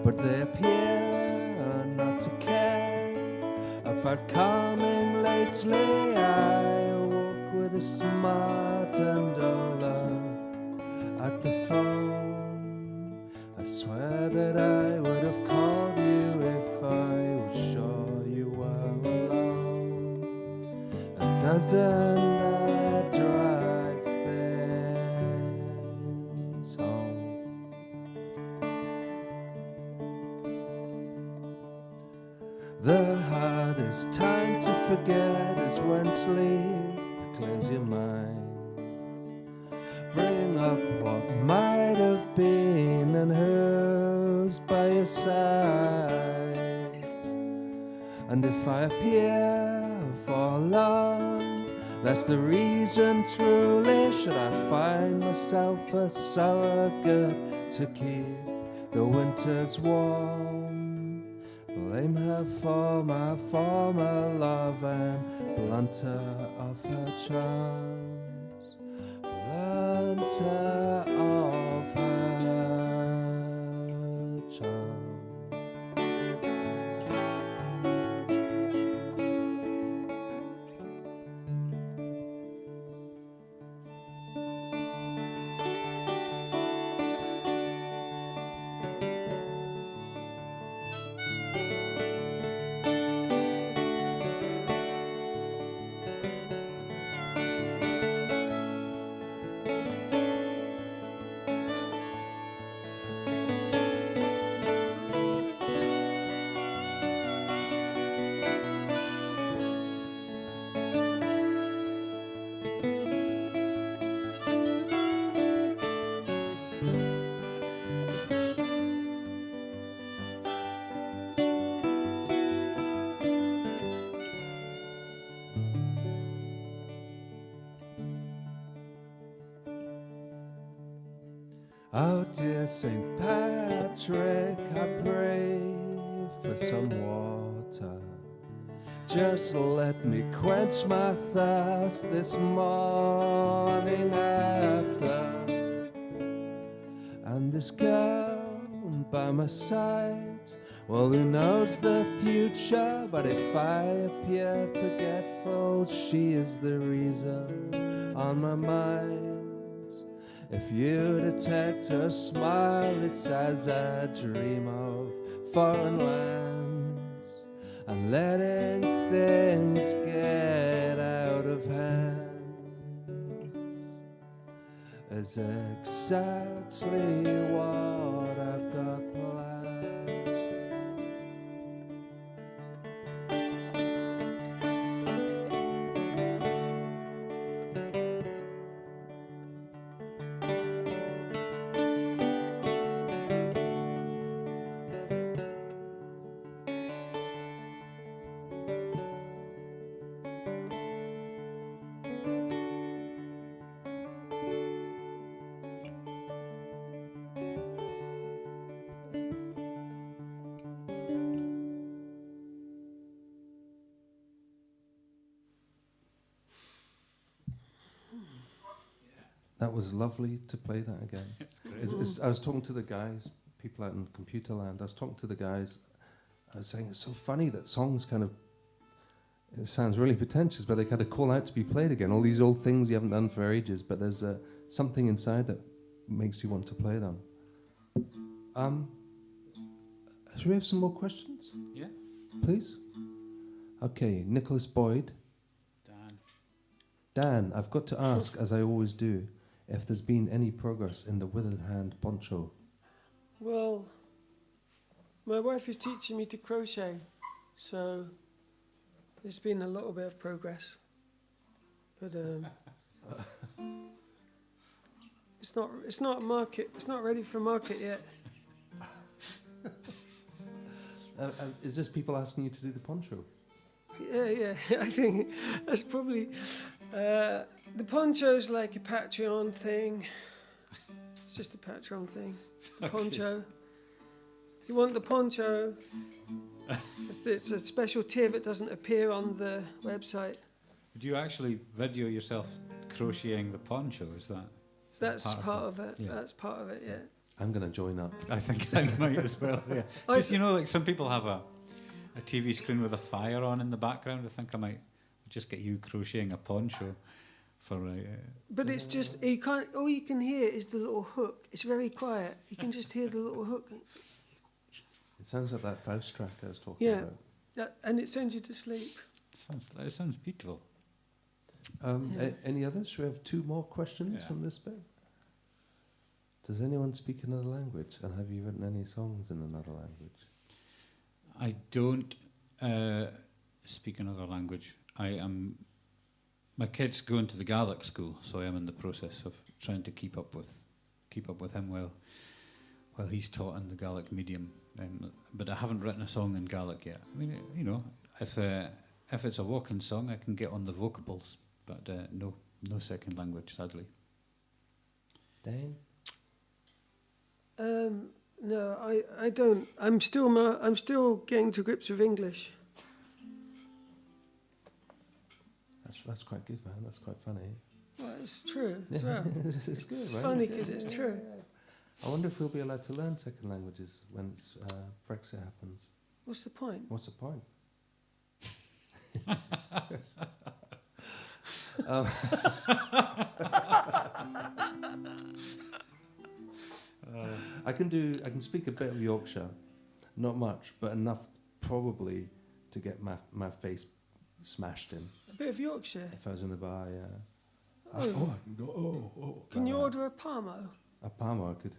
but they appear not to care about coming lately. I awoke with a smart and look at the phone. I swear that I would have called you if I was sure you were alone. And doesn't that drive things home? The hardest time to forget is when sleep clears your mind. Bring up what might have been and who's by your side. And if I appear for long, that's the reason truly. Should I find myself a surrogate to keep the winters warm, blame her for my former love and blunter of her charms, blunter of her charms. Oh dear St. Patrick, I pray for some water. Just let me quench my thirst this morning after. And this girl by my side, well, who knows the future? But if I appear forgetful, she is the reason on my mind. If you detect her smile, it's as I dream of foreign lands and letting things get out of hand is exactly what I've got planned. That was lovely to play that again. It's great. I was talking to the guys, people out in computer land. I was talking to the guys. I was saying it's so funny that songs kind of, it sounds really pretentious, but they kind of call out to be played again. All these old things you haven't done for ages, but there's something inside that makes you want to play them. Should we have some more questions? Yeah. Please? Okay, Nicholas Boyd. Dan, I've got to ask, as I always do, if there's been any progress in the withered hand poncho. Well, my wife is teaching me to crochet, so there's been a little bit of progress. But it's not market. It's not ready for market yet. Is this people asking you to do the poncho? Yeah. I think that's probably the poncho's like a Patreon thing. It's just a Patreon thing. The poncho. You want the poncho? It's a special tier that doesn't appear on the website. Do you actually video yourself crocheting the poncho? Is that? That's part of it. Yeah. That's part of it. Yeah. I'm going to join up. I think I might as well. Yeah. Just like some people have a TV screen with a fire on in the background. I think I might just get you crocheting a poncho for. But it's just you can't. All you can hear is the little hook. It's very quiet. You can just hear the little hook. It sounds like that Faust track I was talking about. And it sends you to sleep. It sounds beautiful. Any others? Should we have 2 more questions from this bit? Does anyone speak another language? And have you written any songs in another language? I don't speak another language. My kid's going to the Gaelic school, so I am in the process of trying to keep up with him while he's taught in the Gaelic medium. But I haven't written a song in Gaelic yet. I mean, if it's a walking song, I can get on the vocables, but no second language, sadly. Dane? No, I don't. I'm still getting to grips with English. That's quite good, man. That's quite funny. Well, it's true as well. It's good, It's right? funny because it's true. I wonder if we'll be allowed to learn second languages when Brexit happens. What's the point? What's the point? I can speak a bit of Yorkshire, not much, but enough probably to get my face smashed in. A bit of Yorkshire. If I was in the bar, yeah. Oh. I can go. Can you order a Parmo? A Parmo? I could.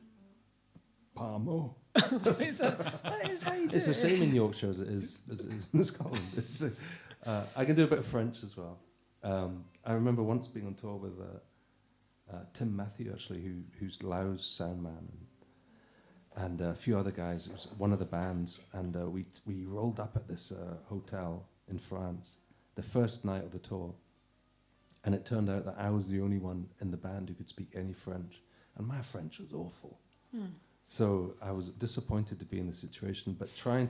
Parmo. That is how you do It's it. the same in Yorkshire as it is in Scotland. I can do a bit of French as well. I remember once being on tour with Tim Matthew, actually, who's Lau's sound man, and a few other guys. It was one of the bands, and we rolled up at this hotel in France the first night of the tour, and it turned out that I was the only one in the band who could speak any French, and my French was awful. So I was disappointed to be in the situation, but talking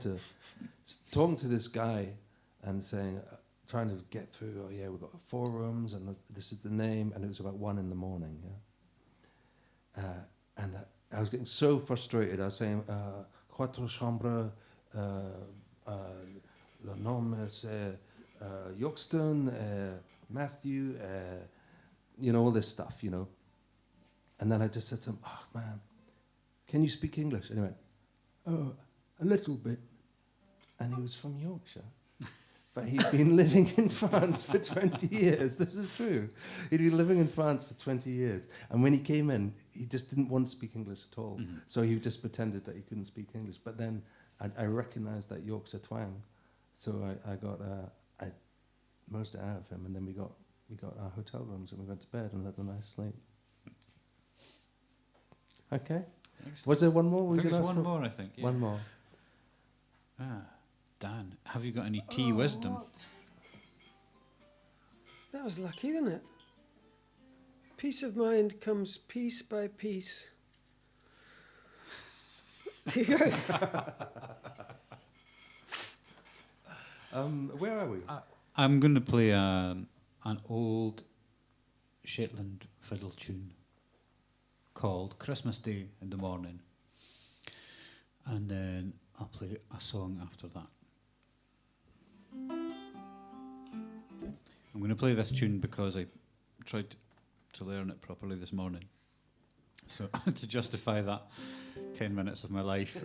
to this guy and saying, trying to get through, oh yeah, we've got 4 rooms and this is the name, and it was about 1 in the morning, and I was getting so frustrated. I was saying, quatre chambres, le nom c'est Yorkston, Matthew, all this stuff, And then I just said to him, oh man, can you speak English? And he went, oh, a little bit. And he was from Yorkshire. But he'd been living in France for 20 years. This is true. He'd been living in France for 20 years. And when he came in, he just didn't want to speak English at all. Mm-hmm. So he just pretended that he couldn't speak English. But then I recognized that Yorkshire twang. So I got most out of him. And then we got our hotel rooms and we went to bed and had a nice sleep. Okay. Excellent. Was there one more? I think there's one more, I think. Yeah. One more. Dan, have you got any tea wisdom? What? That was lucky, wasn't it? Peace of mind comes piece by piece. Where are we? I'm going to play an old Shetland fiddle tune called Christmas Day in the Morning. And then I'll play a song after that. I'm going to play this tune because I tried to learn it properly this morning. So to justify that 10 minutes of my life.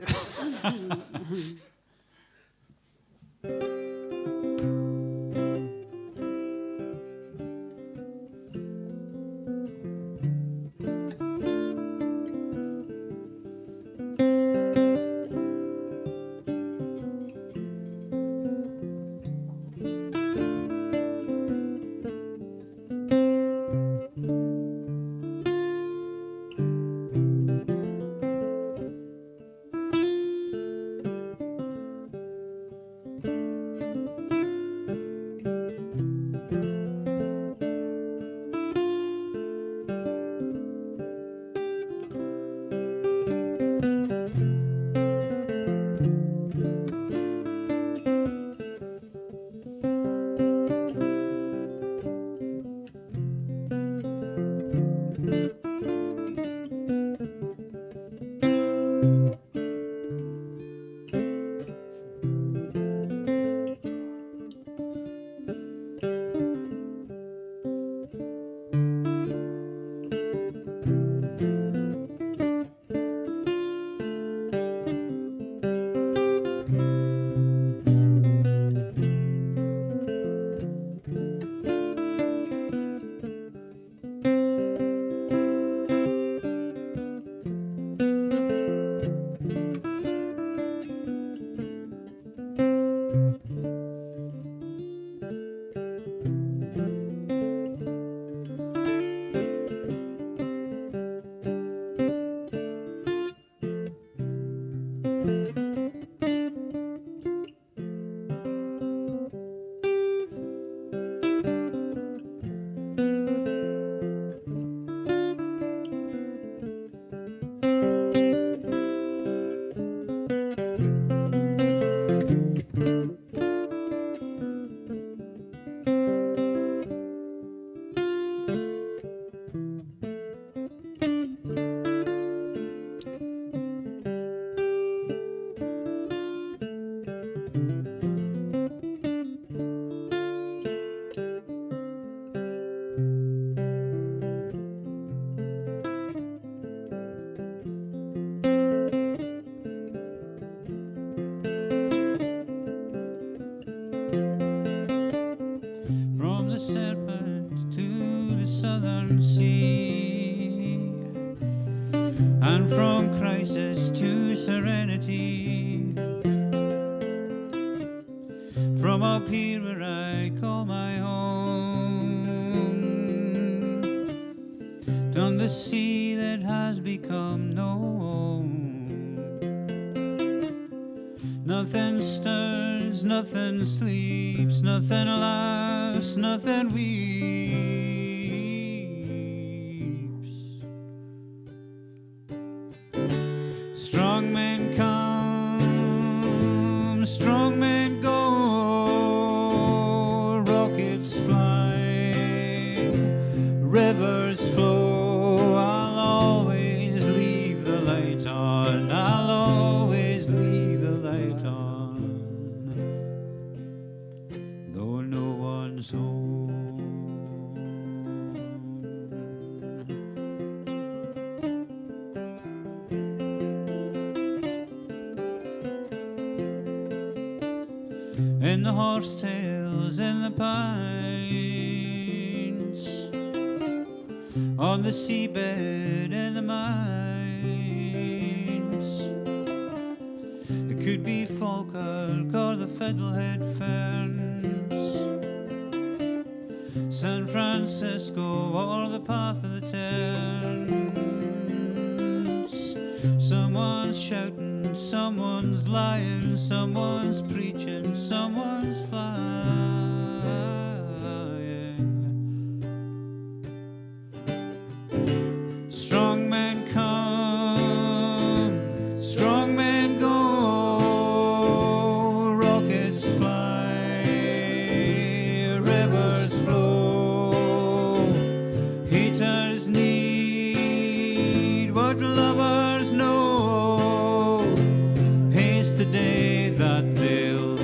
and from crisis to serenity. From up here where I call my home, down the sea that has become known. Nothing stirs, nothing sleeps, nothing laughs, nothing weeps. Strong men come, strong men go, rockets fly, rivers flow. I'll always leave the light on, I'll always leave the light on, though no one's home. In the horsetails, in the pines, on the seabed, in the mines. It could be Falkirk or the Fiddlehead Ferns, San Francisco or the path of the Terns. Someone's shouting, someone's lying, someone's preaching, someone's flying. Strong men come, strong men go, rockets fly, rivers flow. Haters need what lovers know. Haste the day that they'll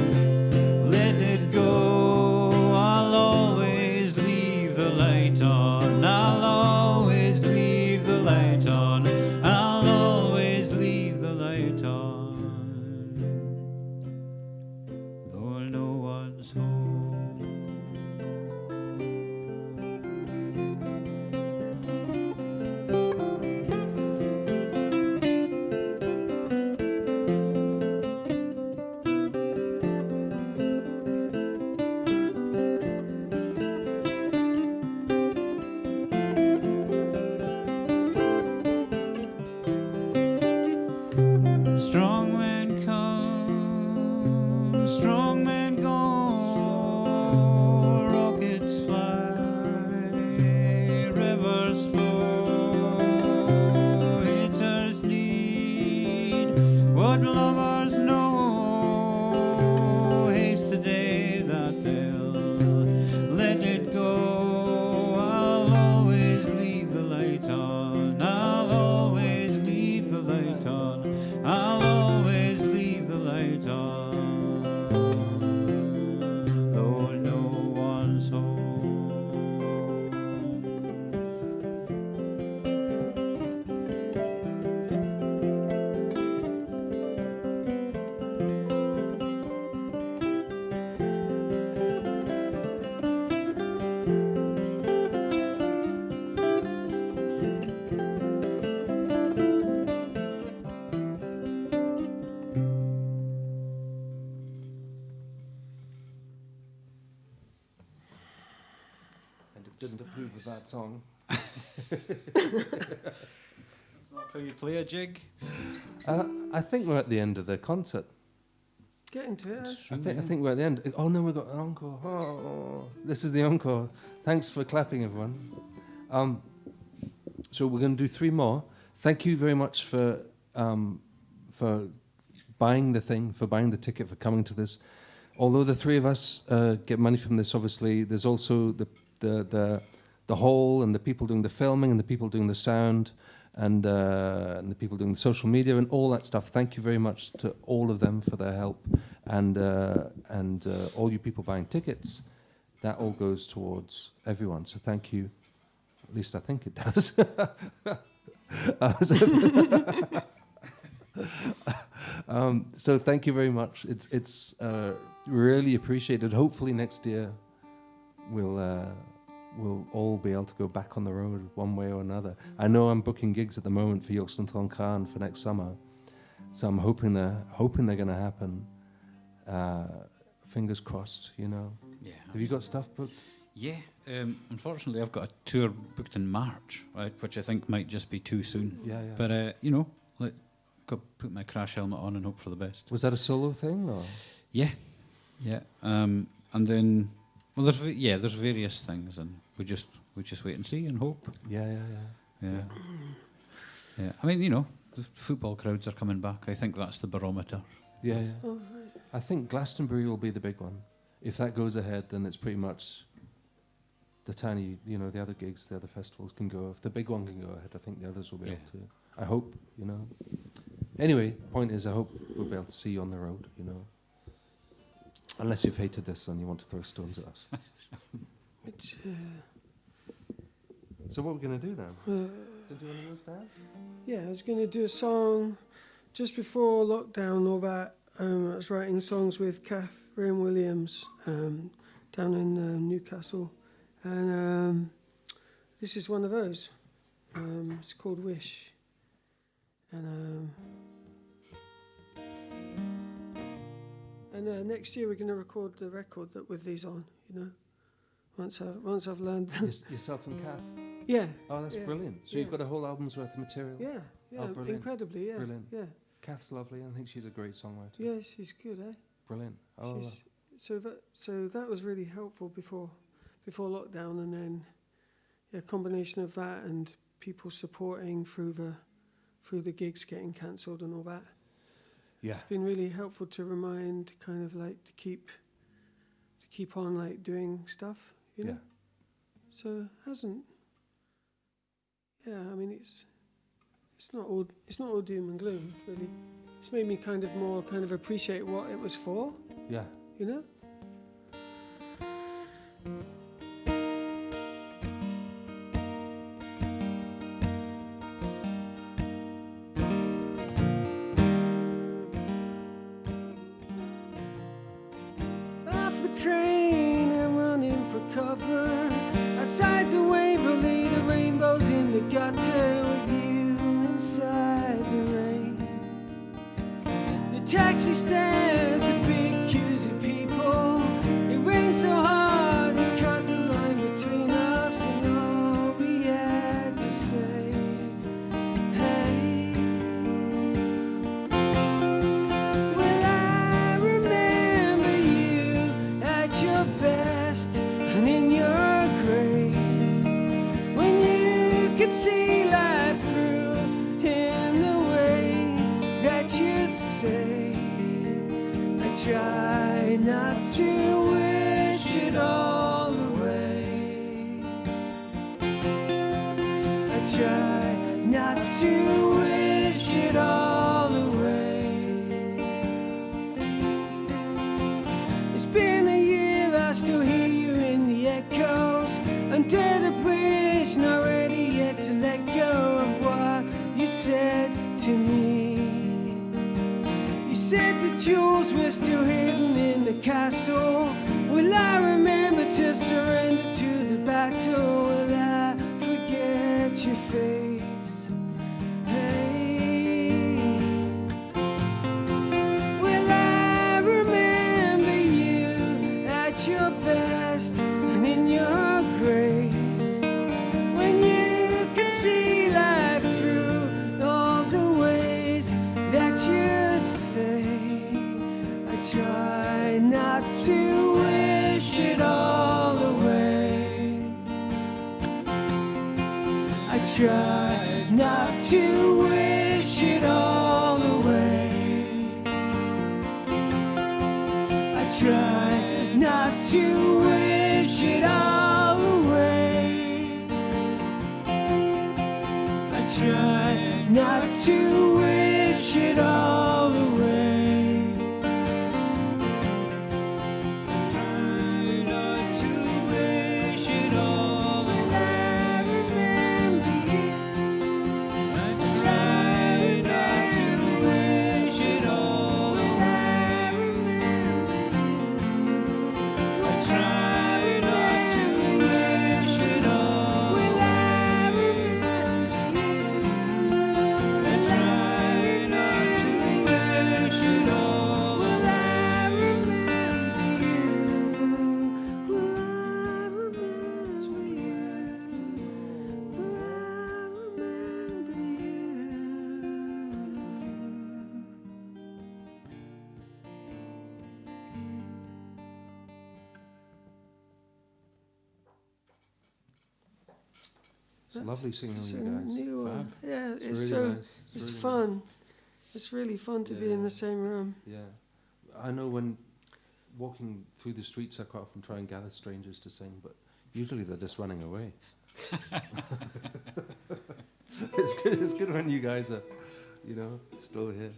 let it go. I'll always leave the light on, I'll always leave the light on, I'll always leave the light on, though no one's home. Strong men come, strong men go, rockets fly, rivers flow. Haters need what lovers know. Haste the day that they'll let it go. I'll always leave the light on, I'll always leave the light on, didn't approve of that song. So you play a jig? I think we're at the end of the concert. Get into it. I think we're at the end. Oh no, we've got an encore. Oh, this is the encore. Thanks for clapping, everyone. So we're going to do 3 more. Thank you very much for buying the thing, for buying the ticket, for coming to this. Although the 3 of us get money from this, obviously, there's also the hall and the people doing the filming and the people doing the sound and the people doing the social media and all that stuff. Thank you very much to all of them for their help and all you people buying tickets. That all goes towards everyone. So thank you. At least I think it does. So thank you very much. It's really appreciated. Hopefully next year we'll all be able to go back on the road one way or another. I know I'm booking gigs at the moment for Yorkstone Tonkan for next summer, so I'm hoping they're going to happen. Fingers crossed, you know. Yeah. Have you got stuff booked? Yeah. Unfortunately, I've got a tour booked in March, right, which I think might just be too soon. Yeah. But got put my crash helmet on and hope for the best. Was that a solo thing or? Yeah. And then, well, there's various things, and we just wait and see and hope. Yeah. I mean, you know, the football crowds are coming back. I think that's the barometer. Yeah. Oh, right. I think Glastonbury will be the big one. If that goes ahead, then it's pretty much the tiny, you know, the other gigs, the other festivals can go. If the big one can go ahead, I think the others will be able to. I hope, you know. Anyway, point is, I hope we'll be able to see you on the road, you know. Unless you've hated this and you want to throw stones at us. Which, So what are we going to do then? Did you want to go stand? yeah, I was going to do a song just before lockdown, all that. I was writing songs with Kath Graham Williams down in Newcastle. And this is one of those. It's called Wish. And next year we're going to record the record that with these on, you know. Once I've learned. Yourself and Kath? Yeah. Oh, that's brilliant. So you've got a whole album's worth of material? Yeah. Oh, brilliant. Incredibly, yeah. Brilliant. Yeah. Kath's lovely. I think she's a great songwriter. Yeah, she's good, eh? Brilliant. Oh, So that was really helpful before lockdown, and then a combination of that and people supporting through the gigs getting cancelled and all that. yeah. It's been really helpful to remind, kind of like to keep on like doing stuff, you know. So hasn't. Yeah, I mean it's not all doom and gloom really. It's made me kind of appreciate what it was for, Yeah. you know. Off the train, I'm running for cover. Outside the Waverly, the rainbow's in the gutter with you inside the rain. The taxi stands, the big queues of people. It rains so hard, it cut the line between us, and all we had to say, hey. Well, I remember you at your best and in your grace, when you could see life through in the way that you'd say. I try not to wish it all away. I try not to wish it all away. It's been a year, I still hear you in the echoes under the bridge, not ready yet to let go of what you said to me. You said the jewels were still hidden in the castle. Will I remember to surrender to the battle? Will I forget your face? Hey. Will I remember you at your best and in your grace, you'd say. I try not to wish it all away. I try not to wish it all away. I try not to wish it all away. I try not to wish it all away. I try not to wish it all away. I remember you. I try not to wish it all away. I remember you. I try not to wish it all away. I remember you. I try not to wish it all away. I remember you. Will I remember you? Will I remember It's lovely singing with It's a you guys. new one. Fab. Yeah, It's it's really so nice. it's really fun. nice. It's really fun to be Yeah. in the same room. Yeah. I know when walking through the streets, I quite often try and gather strangers to sing, but usually they're just running away. It's good when you guys are, still here.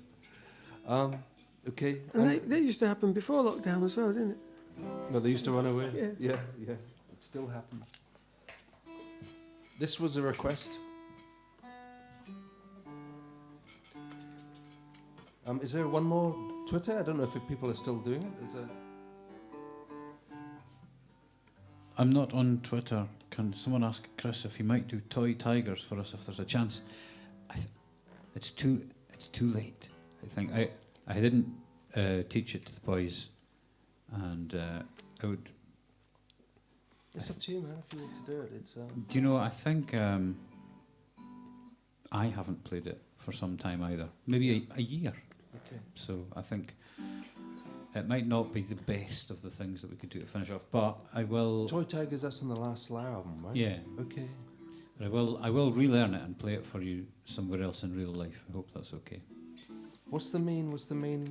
Okay. And that used to happen before lockdown as well, didn't it? No, they used to run away. Yeah. Yeah. It still happens. This was a request. Is there one more Twitter? I don't know if people are still doing it. Is there? I'm not on Twitter. Can someone ask Chris if he might do toy tigers for us if there's a chance? It's too late. I think I didn't teach it to the boys, and I would. It's up to you, man. If you want to do it, it's. Do you know? I think I haven't played it for some time either. Maybe a year. Okay. So I think it might not be the best of the things that we could do to finish off, but I will. Toy Tigers. That's on the last album, right? Yeah. Okay. But I will relearn it and play it for you somewhere else in real life. I hope that's okay. What's the main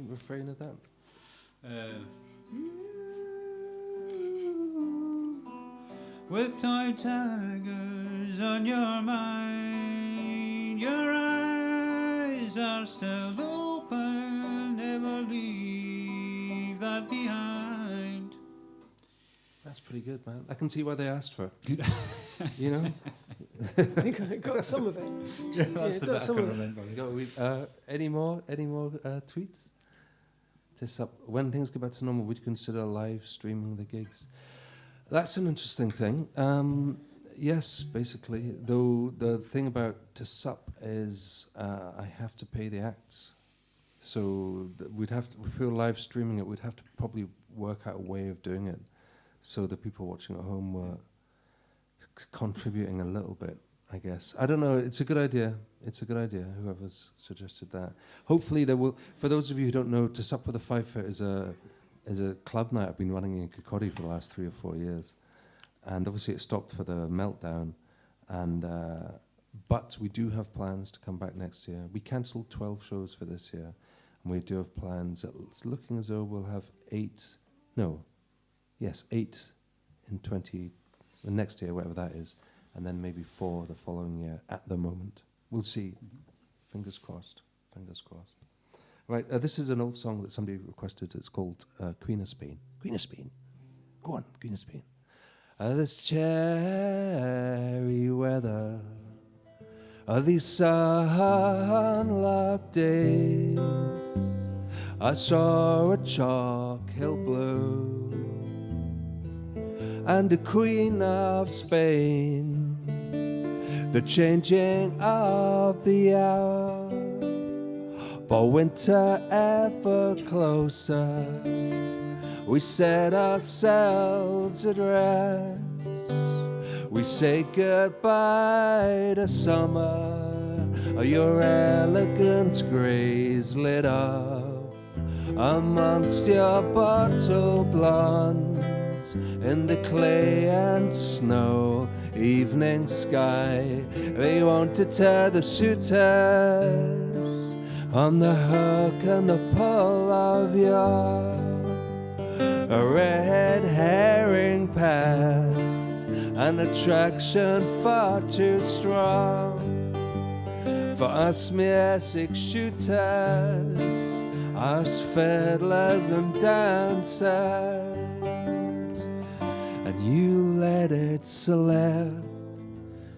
refrain of that? With toy tigers on your mind, your eyes are still open, never leave that behind. That's pretty good, man. I can see why they asked for it. You know? You got some of it. Yeah, that's the got bit I some can of it. remember. Any more tweets? When things go back to normal, would you consider live streaming the gigs? That's an interesting thing. Yes, basically. Though the thing about To Sup is I have to pay the acts. So if we were live streaming it, we'd have to probably work out a way of doing it so the people watching at home were contributing a little bit, I guess. I don't know. It's a good idea. Whoever's suggested that. Hopefully there will. For those of you who don't know, To Sup with a Fifer is a club night I've been running in Kirkcaldy for the last 3 or 4 years, and obviously it stopped for the meltdown. And but we do have plans to come back next year. We cancelled 12 shows for this year, and we do have plans. It's looking as though we'll have 8 in next year, whatever that is, and then maybe 4 the following year. At the moment, we'll see. Fingers crossed. Right, this is an old song that somebody requested. It's called Queen of Spain. Queen of Spain. Go on, Queen of Spain. This cherry weather, these sunlocked days, I saw a chalk hill blue and the Queen of Spain, the changing of the hour, but winter ever closer, we set ourselves at rest. We say goodbye to summer your elegant grays lit up amongst your bottle blondes in the clay and snow evening sky. They won't deter the suitors on the hook and the pull of your red herring pass, an attraction far too strong for us mere six-shooters, us fiddlers and dancers. And you let it slip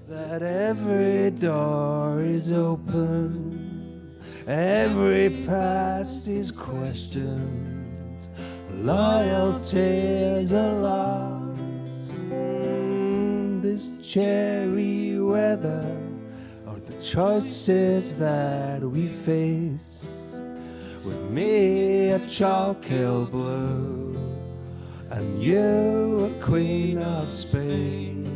that every door is open, every past is questioned, loyalties are lost. This cherry weather, or the choices that we face, with me a chalk hill blue and you a queen of Spain.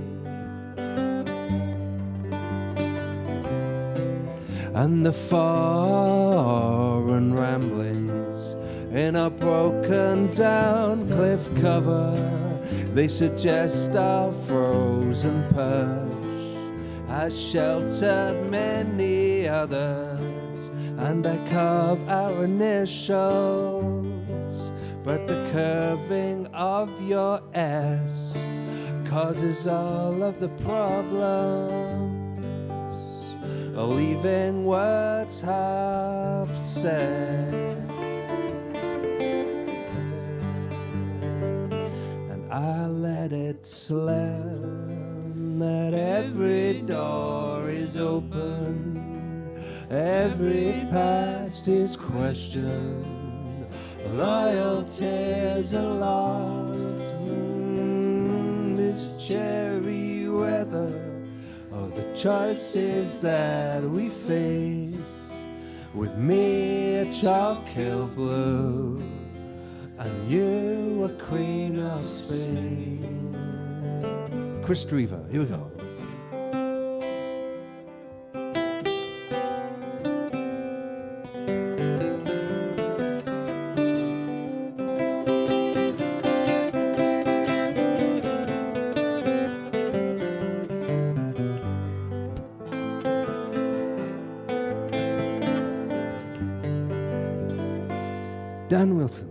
And the foreign ramblings in a broken down cliff cover, they suggest our frozen perch has sheltered many others, and I carve our initials, but the curving of your S causes all of the problems, leaving words half said. And I let it slip that every door is open, every past is questioned, loyalties are lost. This cherry weather, oh, the choices that we face, with me a chalk hill blue and you a queen of Spain. KRIS DREVER, here we go. Dan Wilson.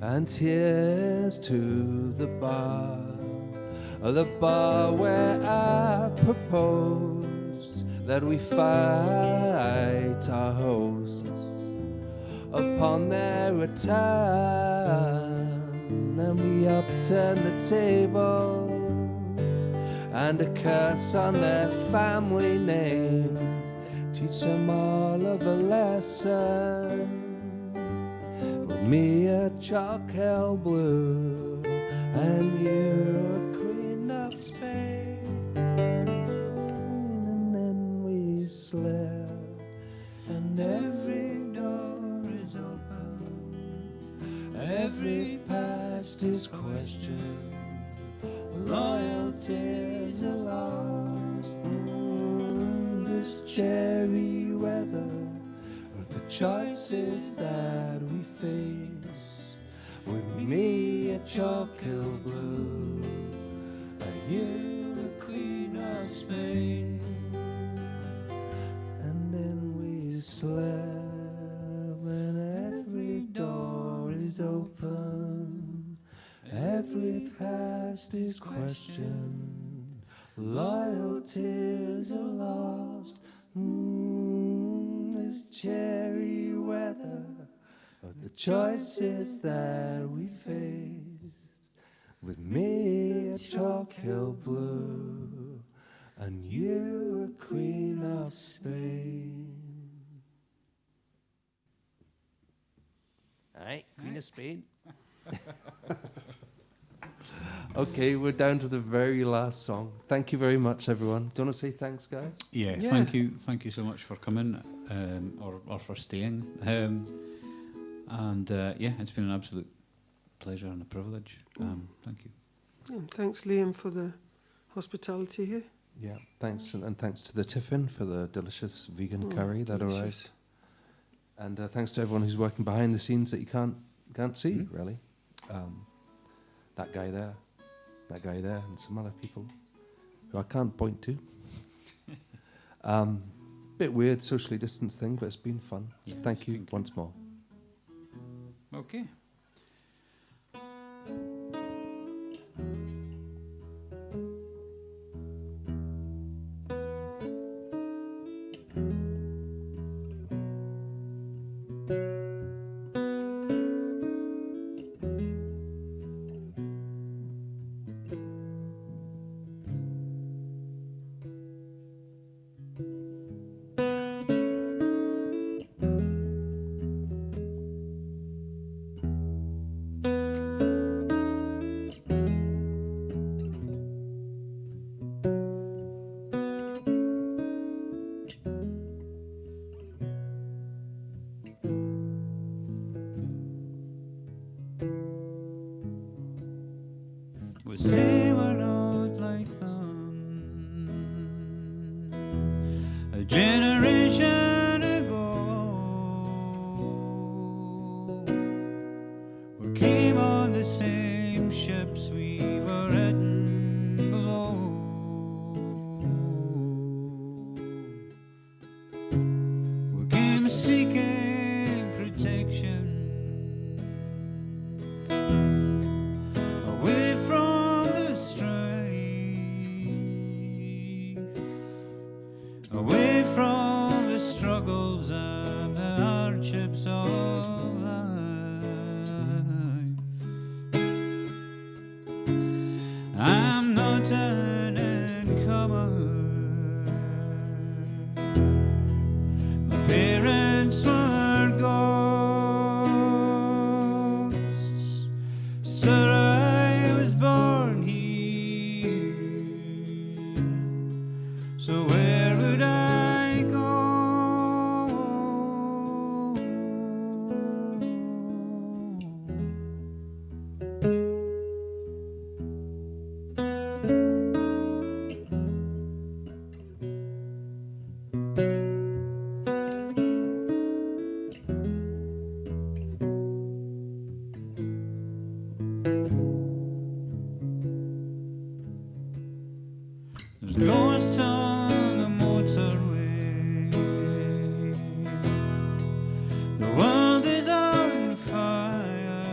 And here's to the bar where I proposed that we fight our hosts upon their return, and we upturn the tables and a curse on their family name, teach them all of a lesson. Me a chalk hill blue and you a queen of Spain. And then we slip and every door is open, every past is questioned, loyalties are lost. This cherry weather, the choices that we face, with me a chalk hill blue and you a queen of Spain. And then we slept and every door is open, every past is questioned, loyalties are lost. It's cherry weather, but the choices that we face. With me a chalk hill blue, and you a queen of Spain. Aye, Queen of Spain. Okay, we're down to the very last song. Thank you very much, everyone. Do you want to say thanks, guys? Yeah, Yeah. thank you so much for coming, or for staying. Yeah, it's been an absolute pleasure and a privilege. Thank you. And thanks, Liam, for the hospitality here. Yeah, thanks, and thanks to the Tiffin for the delicious vegan curry that delicious. arrived. And thanks to everyone who's working behind the scenes that you can't see, really. That guy there, and some other people who I can't point to. Bit weird socially distanced thing, but it's been fun. So thank you once more. Okay. We say we're not like them. A generation ago, we came on the same ships we were heading below. We came seeking protection away from the strife, away from the struggles and the hardships of life. I'm not an newcomer. My parents were ghosts. Sir, I was born here, so where would I go? There's ghosts on the motorway. The world is on fire.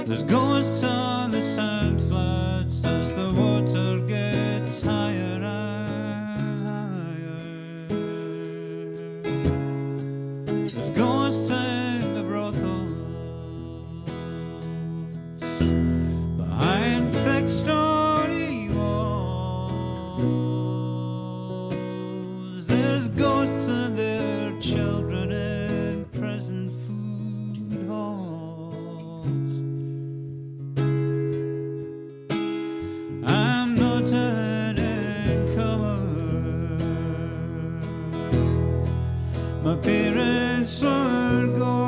There's ghosts on the sand flats as the water gets higher and higher. There's ghosts in the brothels behind thick stony walls. There's ghosts and their children in prison food halls. I'm not an newcomer. My parents were ghosts.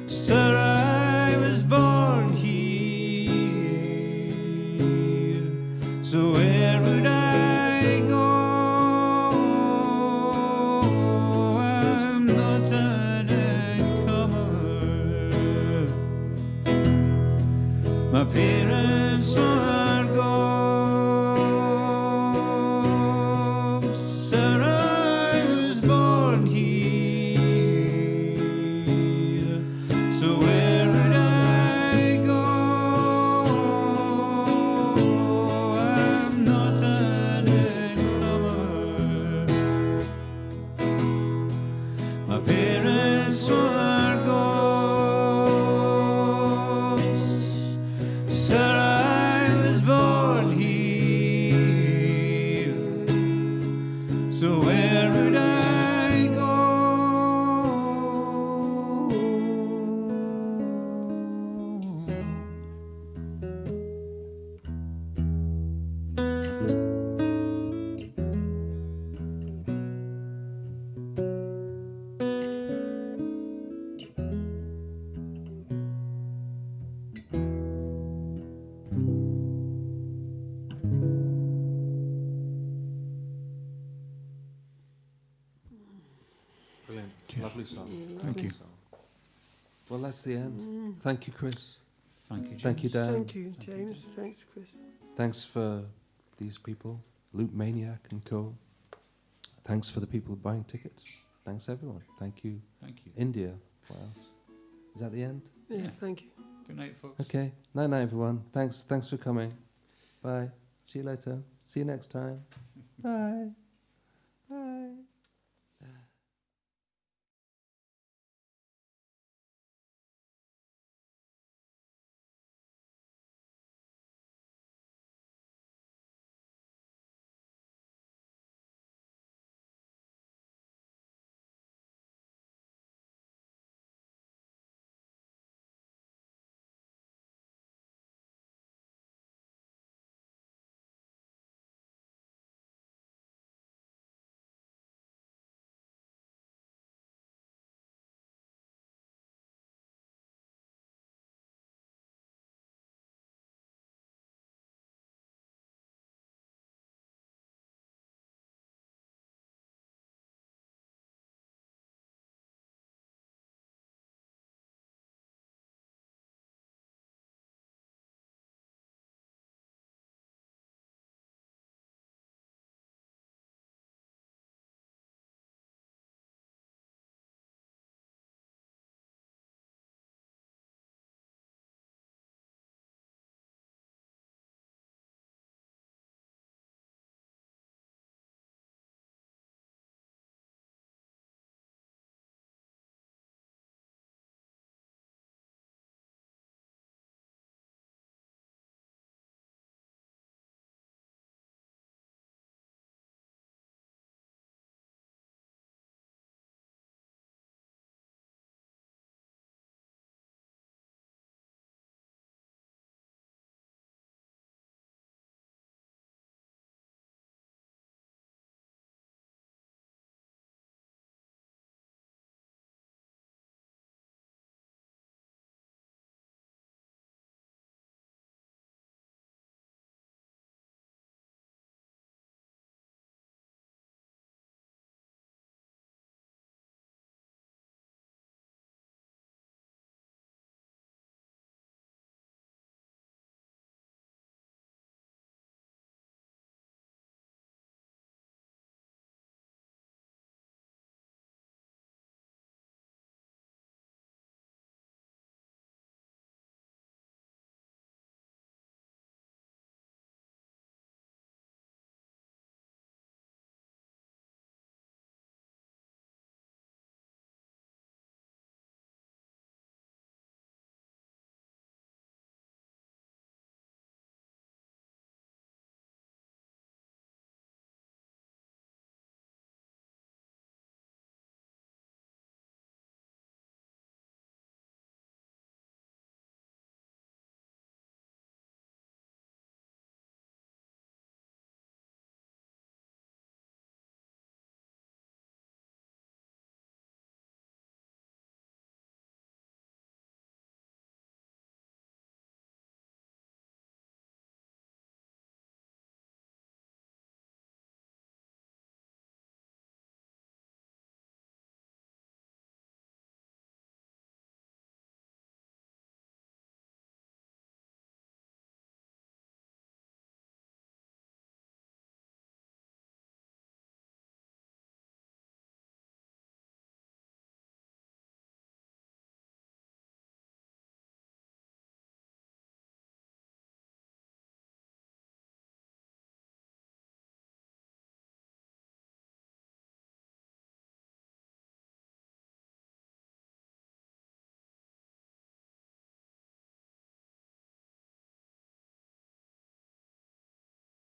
Sir, I was born here, so where would I go? I'm not an newcomer. My parents were ghosts. Sir, I was born here, so where would I go? Lovely song. Thank you. Song. Well, that's the end. Thank you, Chris. Thank you, James. Thank you, Dan. Thank you, James. Thanks, Chris. Thanks for these people, Loop Maniac and co. Thanks for the people buying tickets. Thanks, everyone. Thank you, Thank you. India. What else? Is that the end? Yeah, Yeah. thank you. Good night, folks. Okay. Night, night, everyone. Thanks for coming. Bye. See you later. See you next time. Bye. Bye.